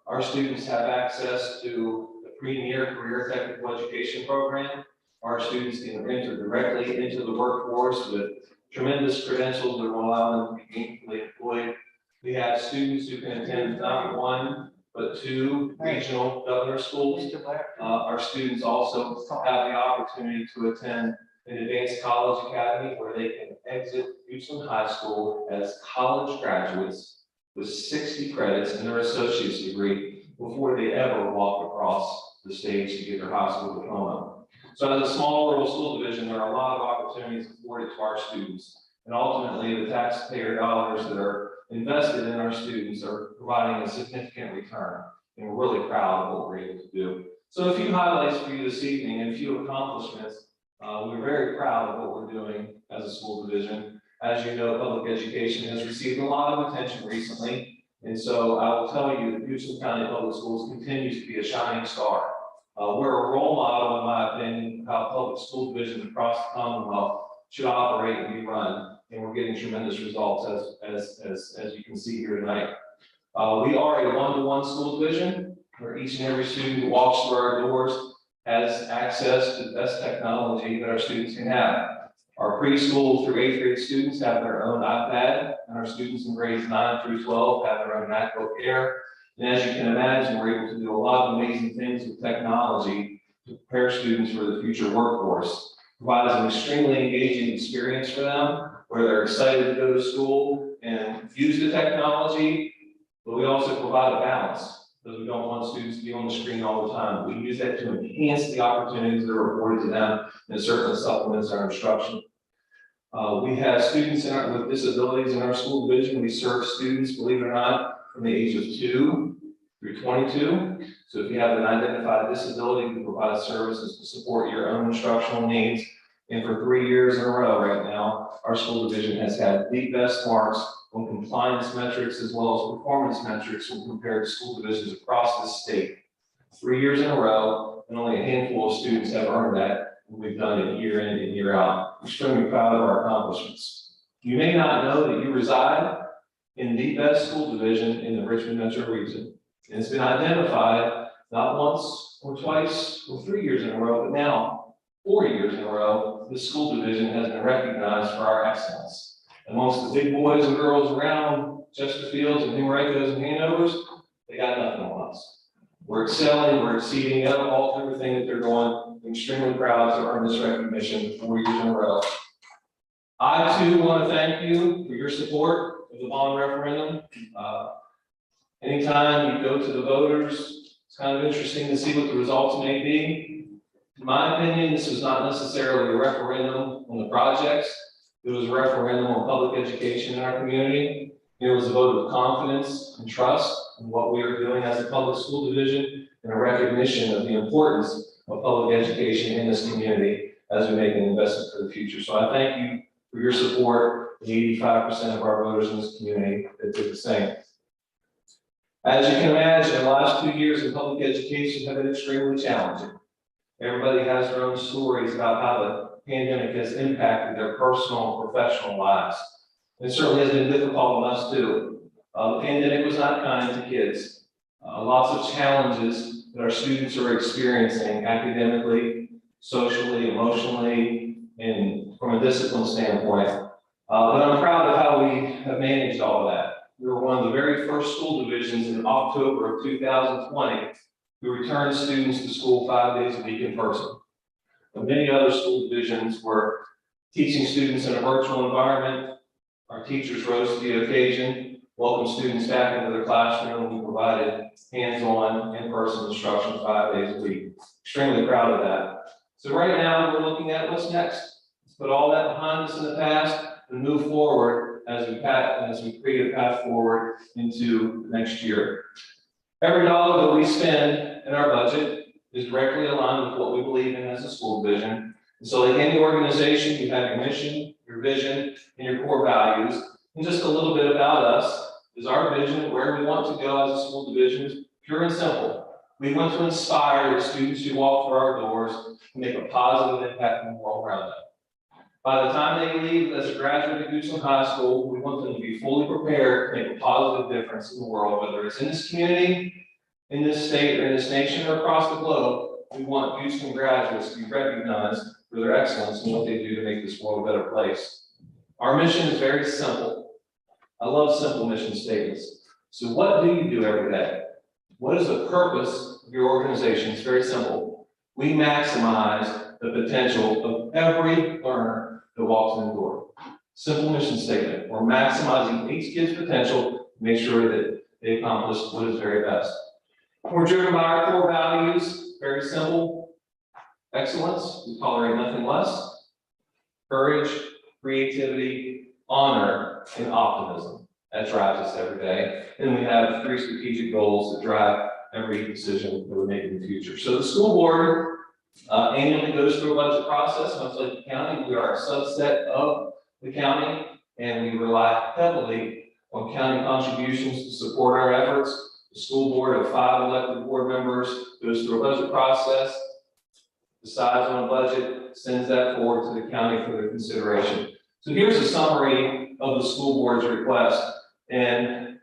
Our students have access to the premier career technical education program. Our students can enter directly into the workforce with tremendous credentials that will allow them to be gainfully employed. We have students who can attend not one, but 2 regional governor schools. Our students also have the opportunity to attend an advanced college academy where they can exit Houston High School as college graduates with 60 credits in their associate's degree before they ever walk across the stage to get their high school diploma. So as a small rural school division, there are a lot of opportunities afforded to our students. And ultimately, the taxpayer dollars that are invested in our students are providing a significant return. And we're really proud of what we're able to do. So a few highlights for you this evening and a few accomplishments. We're very proud of what we're doing as a school division. As you know, public education has received a lot of attention recently. And so I will tell you that Houston County Public Schools continues to be a shining star. We're a role model, in my opinion, of how public school divisions across the Commonwealth should operate and be run. And we're getting tremendous results as you can see here tonight. We are a one-to-one school division where each and every student who walks through our doors has access to the best technology that our students can have. Our preschool through 8th grade students have their own iPad, and our students in grades 9 through 12 have their own MacBook Air. And as you can imagine, we're able to do a lot of amazing things with technology to prepare students for the future workforce. Provides an extremely engaging experience for them, where they're excited to go to school and use the technology, but we also provide a balance, because we don't want students to be on the screen all the time. We use that to enhance the opportunities that are afforded to them, and it certainly supplements our instruction. We have students with disabilities in our school division. We serve students, believe it or not, from the age of 2 through 22. So if you have an identified disability, we provide services to support your own instructional needs. And for 3 years in a row right now, our school division has had the best marks on compliance metrics as well as performance metrics when compared to school divisions across the state. 3 years in a row, and only a handful of students have earned that. And we've done it year in and year out. Extremely proud of our accomplishments. You may not know that you reside in the best school division in the Richmond metro region. And it's been identified not once or twice or 3 years in a row, but now 4 years in a row, the school division has been recognized for our excellence. Amongst the big boys and girls around Chesterfields and Numericos and Hanovers, they got nothing on us. We're excelling, we're exceeding everything that they're doing. I'm extremely proud to earn this recognition 4 years in a row. I too want to thank you for your support of the bond referendum. Anytime you go to the voters, it's kind of interesting to see what the results may be. In my opinion, this was not necessarily a referendum on the projects. It was a referendum on public education in our community. It was a vote of confidence and trust in what we are doing as a public school division and a recognition of the importance of public education in this community as we make an investment for the future. So I thank you for your support, the 85% of our voters in this community that did the same. As you can imagine, the last 2 years in public education have been extremely challenging. Everybody has their own stories about how the pandemic has impacted their personal and professional lives. It certainly has been difficult on us too. The pandemic was not kind to kids. Lots of challenges that our students are experiencing academically, socially, emotionally, and from a discipline standpoint. But I'm proud of how we have managed all of that. We were one of the very first school divisions in October of 2020 who returned students to school 5 days a week in person. And many other school divisions were teaching students in a virtual environment. Our teachers rose to the occasion, welcomed students back into their classroom. We provided hands-on, in-person instruction 5 days a week. Extremely proud of that. So right now we're looking at what's next. Let's put all that behind us in the past and move forward as we create a path forward into next year. Every dollar that we spend in our budget is directly aligned with what we believe in as a school division. And so like any organization, you have your mission, your vision, and your core values. And just a little bit about us is our vision, where we want to go as a school division is pure and simple. We want to inspire the students who walk through our doors to make a positive impact in the world around them. By the time they leave as a graduate of Goochland High School, we want them to be fully prepared to make a positive difference in the world, whether it's in this community, in this state, or in this nation, or across the globe. We want Goochland graduates to be recognized for their excellence in what they do to make this world a better place. Our mission is very simple. I love simple mission statements. So what do you do every day? What is the purpose of your organization? It's very simple. We maximize the potential of every learner that walks in the door. Simple mission statement. We're maximizing each kid's potential to make sure that they accomplish what is very best. We're driven by our core values, very simple. Excellence, we tolerate nothing less. Courage, creativity, honor, and optimism. That drives us every day. And we have 3 strategic goals that drive every decision that we make in the future. So the school board annually goes through a budget process, much like the county. We are a subset of the county, and we rely heavily on county contributions to support our efforts. The school board of 5 elected board members goes through a budget process, decides on a budget, sends that forward to the county for their consideration. So here's a summary of the school board's request, and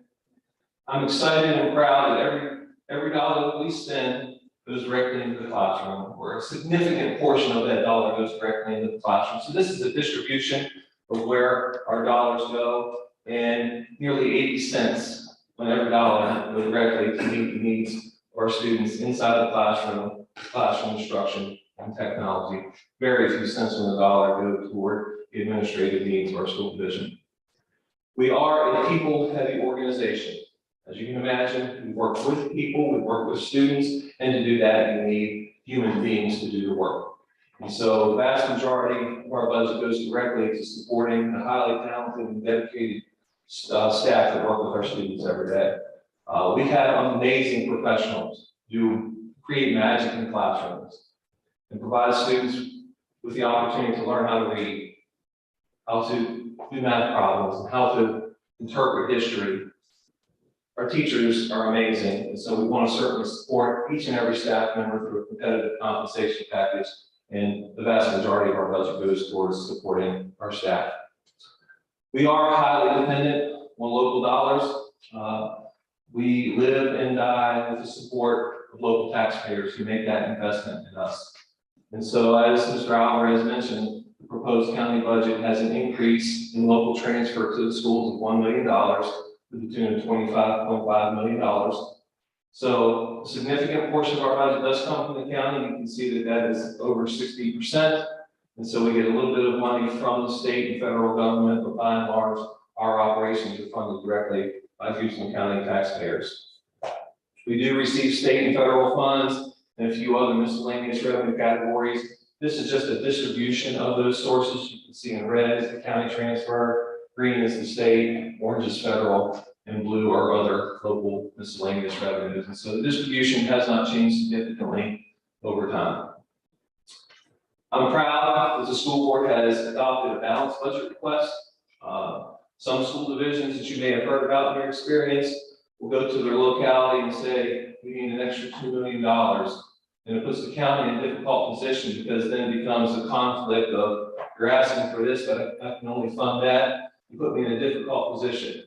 I'm excited and proud that every dollar that we spend goes directly into the classroom, or a significant portion of that dollar goes directly into the classroom. So this is a distribution of where our dollars go, and nearly 80 cents on every dollar goes directly to meet the needs of our students inside the classroom instruction and technology. Very few cents on the dollar go toward the administrative needs of our school division. We are a people-heavy organization. As you can imagine, we work with people, we work with students, and to do that, you need human beings to do the work. And so the vast majority of our budget goes directly to supporting the highly talented and dedicated staff that work with our students every day. We have amazing professionals who create magic in classrooms and provide students with the opportunity to learn how to read, how to do math problems, and how to interpret history. Our teachers are amazing, and so we want to certainly support each and every staff member through a competitive compensation package, and the vast majority of our budget goes towards supporting our staff. We are highly dependent on local dollars. We live and die with the support of local taxpayers who make that investment in us. And so as Mr. Alvarez mentioned, the proposed county budget has an increase in local transfer to the schools of $1 million to the tune of $25.5 million. So a significant portion of our budget does come from the county. You can see that that is over 60%. And so we get a little bit of money from the state and federal government, but by and large, our operations are funded directly by Houston County taxpayers. We do receive state and federal funds and a few other miscellaneous revenue categories. This is just a distribution of those sources. You can see in red is the county transfer, green is the state, orange is federal, and blue are other local miscellaneous revenues. And so the distribution has not changed significantly over time. I'm proud that the school board has adopted a balanced budget request. Some school divisions that you may have heard about in your experience will go to their locality and say, we need an extra $2 million. And it puts the county in a difficult position because then it becomes a conflict of, you're asking for this, but I can only fund that. You put me in a difficult position.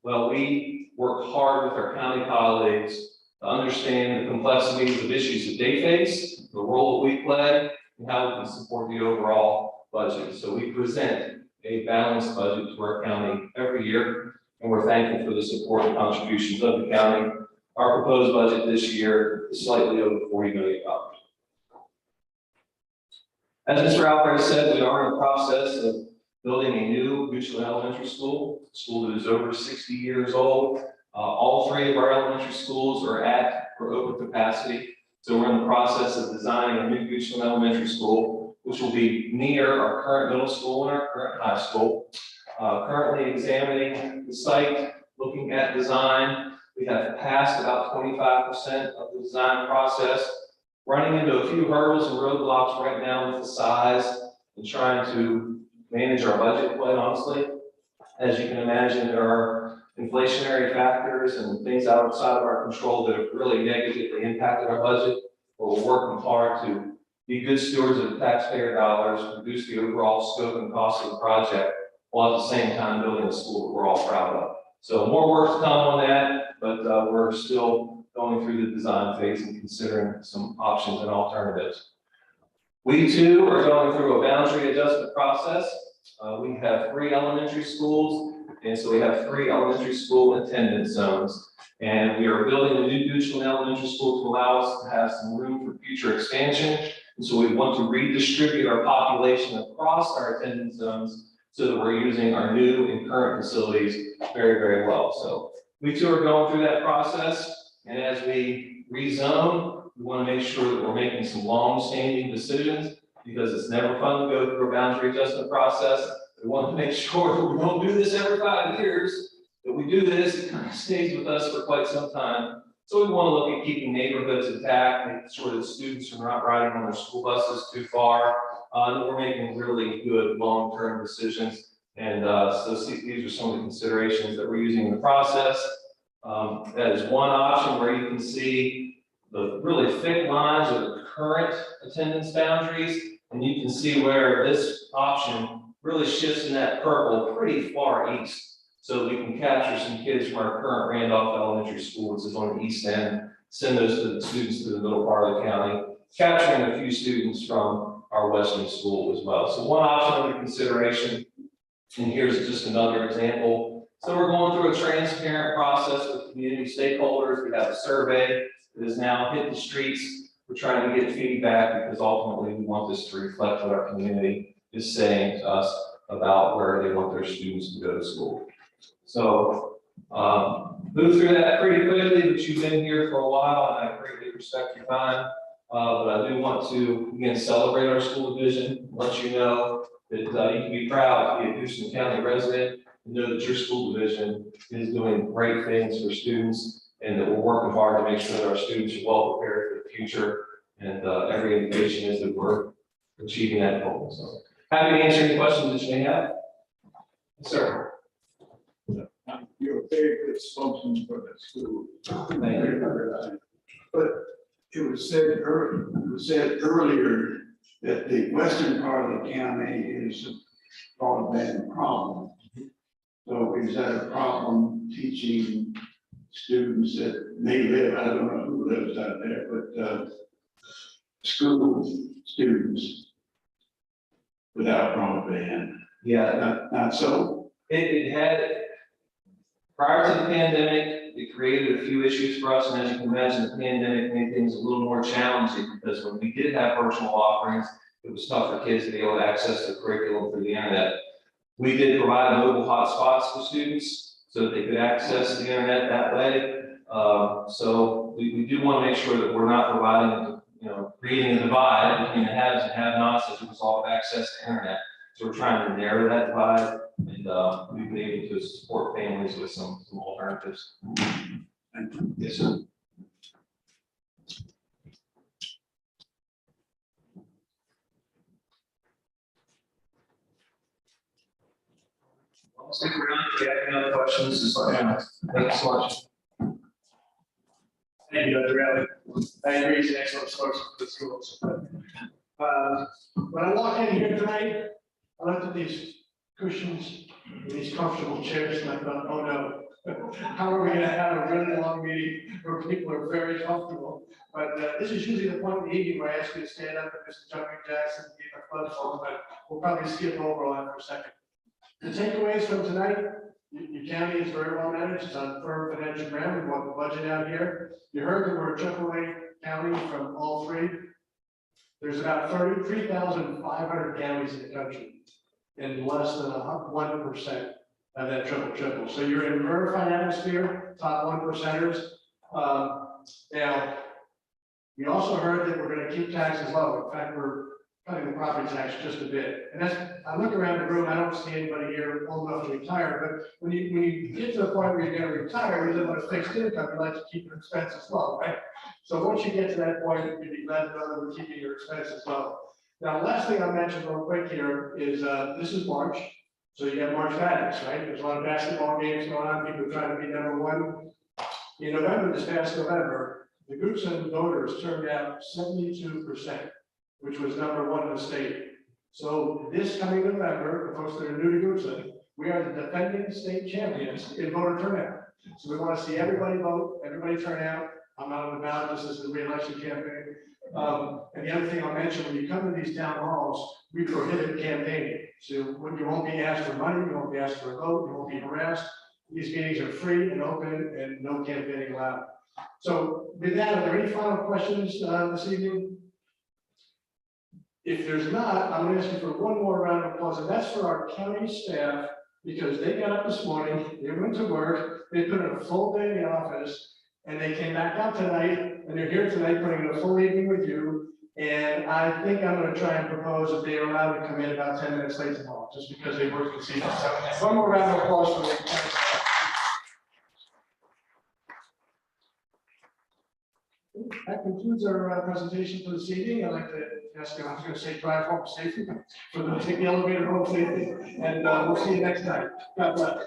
Well, we work hard with our county colleagues to understand the complexities of issues that they face, the role that we play, and how we can support the overall budget. So we present a balanced budget to our county every year, and we're thankful for the support and contributions of the county. Our proposed budget this year is slightly over $40 million. As Mr. Alvarez said, we are in the process of building a new Goochland Elementary School, a school that is over 60 years old. All three of our elementary schools are at or over capacity. So we're in the process of designing a new Goochland Elementary School, which will be near our current middle school and our current high school. Currently examining the site, looking at design. We have passed about 25% of the design process, running into a few hurdles and roadblocks right now with the size and trying to manage our budget, quite honestly. As you can imagine, there are inflationary factors and things outside of our control that have really negatively impacted our budget. But we're working hard to be good stewards of the taxpayer dollars, reduce the overall scope and cost of the project, while at the same time building a school that we're all proud of. So more work to come on that, but we're still going through the design phase and considering some options and alternatives. We too are going through a boundary adjustment process. We have 3 elementary schools, and so we have 3 elementary school attendance zones. And we are building a new Goochland Elementary School to allow us to have some room for future expansion. And so we want to redistribute our population across our attendance zones so that we're using our new and current facilities very, very well. So we too are going through that process. And as we rezone, we want to make sure that we're making some long-standing decisions, because it's never fun to go through a boundary adjustment process. We want to make sure that we don't do this every 5 years. If we do this, it kind of stays with us for quite some time. So we want to look at keeping neighborhoods intact, making sure that students are not riding on their school buses too far, that we're making really good long-term decisions. And so these are some of the considerations that we're using in the process. That is one option where you can see the really thick lines of the current attendance boundaries, and you can see where this option really shifts in that purple pretty far east. So we can capture some kids from our current Randolph Elementary School, which is on the east end, send those to the students to the middle part of the county, capturing a few students from our western school as well. So one option under consideration, and here's just another example. So we're going through a transparent process with community stakeholders. We have a survey that has now hit the streets. We're trying to get feedback because ultimately we want this to reflect what our community is saying to us about where they want their students to go to school. So move through that pretty quickly, but you've been here for a while and I greatly respect your time. But I do want to, again, celebrate our school division, let you know that you can be proud to be a Houston County resident and know that your school division is doing great things for students and that we're working hard to make sure that our students are well prepared for the future. And every indication is that we're achieving that goal. So happy to answer any questions that you may have. Yes, sir. You're a very good spokesman for the school. Thank you. But it was said earlier that the western part of the county is a broadband problem. So is that a problem teaching students that may live, I don't know who lives out there, but school students without broadband. Yeah, Not so. it had, prior to the pandemic, it created a few issues for us, and as you can imagine, the pandemic made things a little more challenging, because when we did have virtual offerings, it was tough for kids to be able to access the curriculum through the internet. We did provide mobile hotspots for students so that they could access the internet that way. So we do want to make sure that we're not providing, creating a divide between the haves and have-nots as a result of access to internet. So we're trying to narrow that divide, and we've been able to support families with some alternatives. Yes, sir. Stick around if you have any other questions. Just let me know. Thank you so much. Thank you, Dr. Riley. I agree, it's an excellent source for the schools. When I walked in here tonight, I looked at these cushions, and these comfortable chairs, and I thought, oh no. How are we gonna have a really long meeting where people are very comfortable? But this is usually the point of the evening where I ask you to stand up and Mr. Jumping Jacks and give a flood phone, but we'll probably skip over all that for a second. The takeaways from tonight, your county is very well managed, it's on firm financial ground, we want the budget out here. You heard that we're a AAA county from all three. There's about 33,500 counties in the country, and less than 1% of that triple. So you're in rarefied atmosphere, top 1%ers. Now, we also heard that we're gonna keep taxes low. In fact, we're cutting the property tax just a bit. And that's, I look around the room, I don't see anybody here old enough to retire, but when you get to the point where you're gonna retire, you live on a fixed income, you like to keep your expenses low, right? So once you get to that point, you'd be glad to know that we're keeping your expenses low. Now, last thing I'll mention real quick here is, this is March. So you got March Madness, right? There's a lot of basketball games going on, people are trying to be number one. In November, this past November, the Goodson voters turned out 72%. Which was number one in the state. So this coming November, for folks that are new to Goodson, we are the defending state champions in voter turnout. So we want to see everybody vote, everybody turn out. I'm not on the ballot, this is the re-election campaign. And the other thing I'll mention, when you come to these town halls, we prohibit campaigning. So you won't be asked for money, you won't be asked for a vote, you won't be harassed. These meetings are free and open and no campaigning allowed. So with that, are there any final questions this evening? If there's not, I'm going to ask you for one more round of applause, and that's for our county staff, because they got up this morning, they went to work, they put in a full day in the office, and they came back out tonight, and they're here tonight putting in a full evening with you. And I think I'm going to try and propose that they are allowed to come in about 10 minutes late tomorrow, just because they worked this evening. So one more round of applause for the county staff. That concludes our presentation for this evening. I'd like to ask you, I was going to say drive home safely, for them to take the elevator home safely, and we'll see you next time. God bless.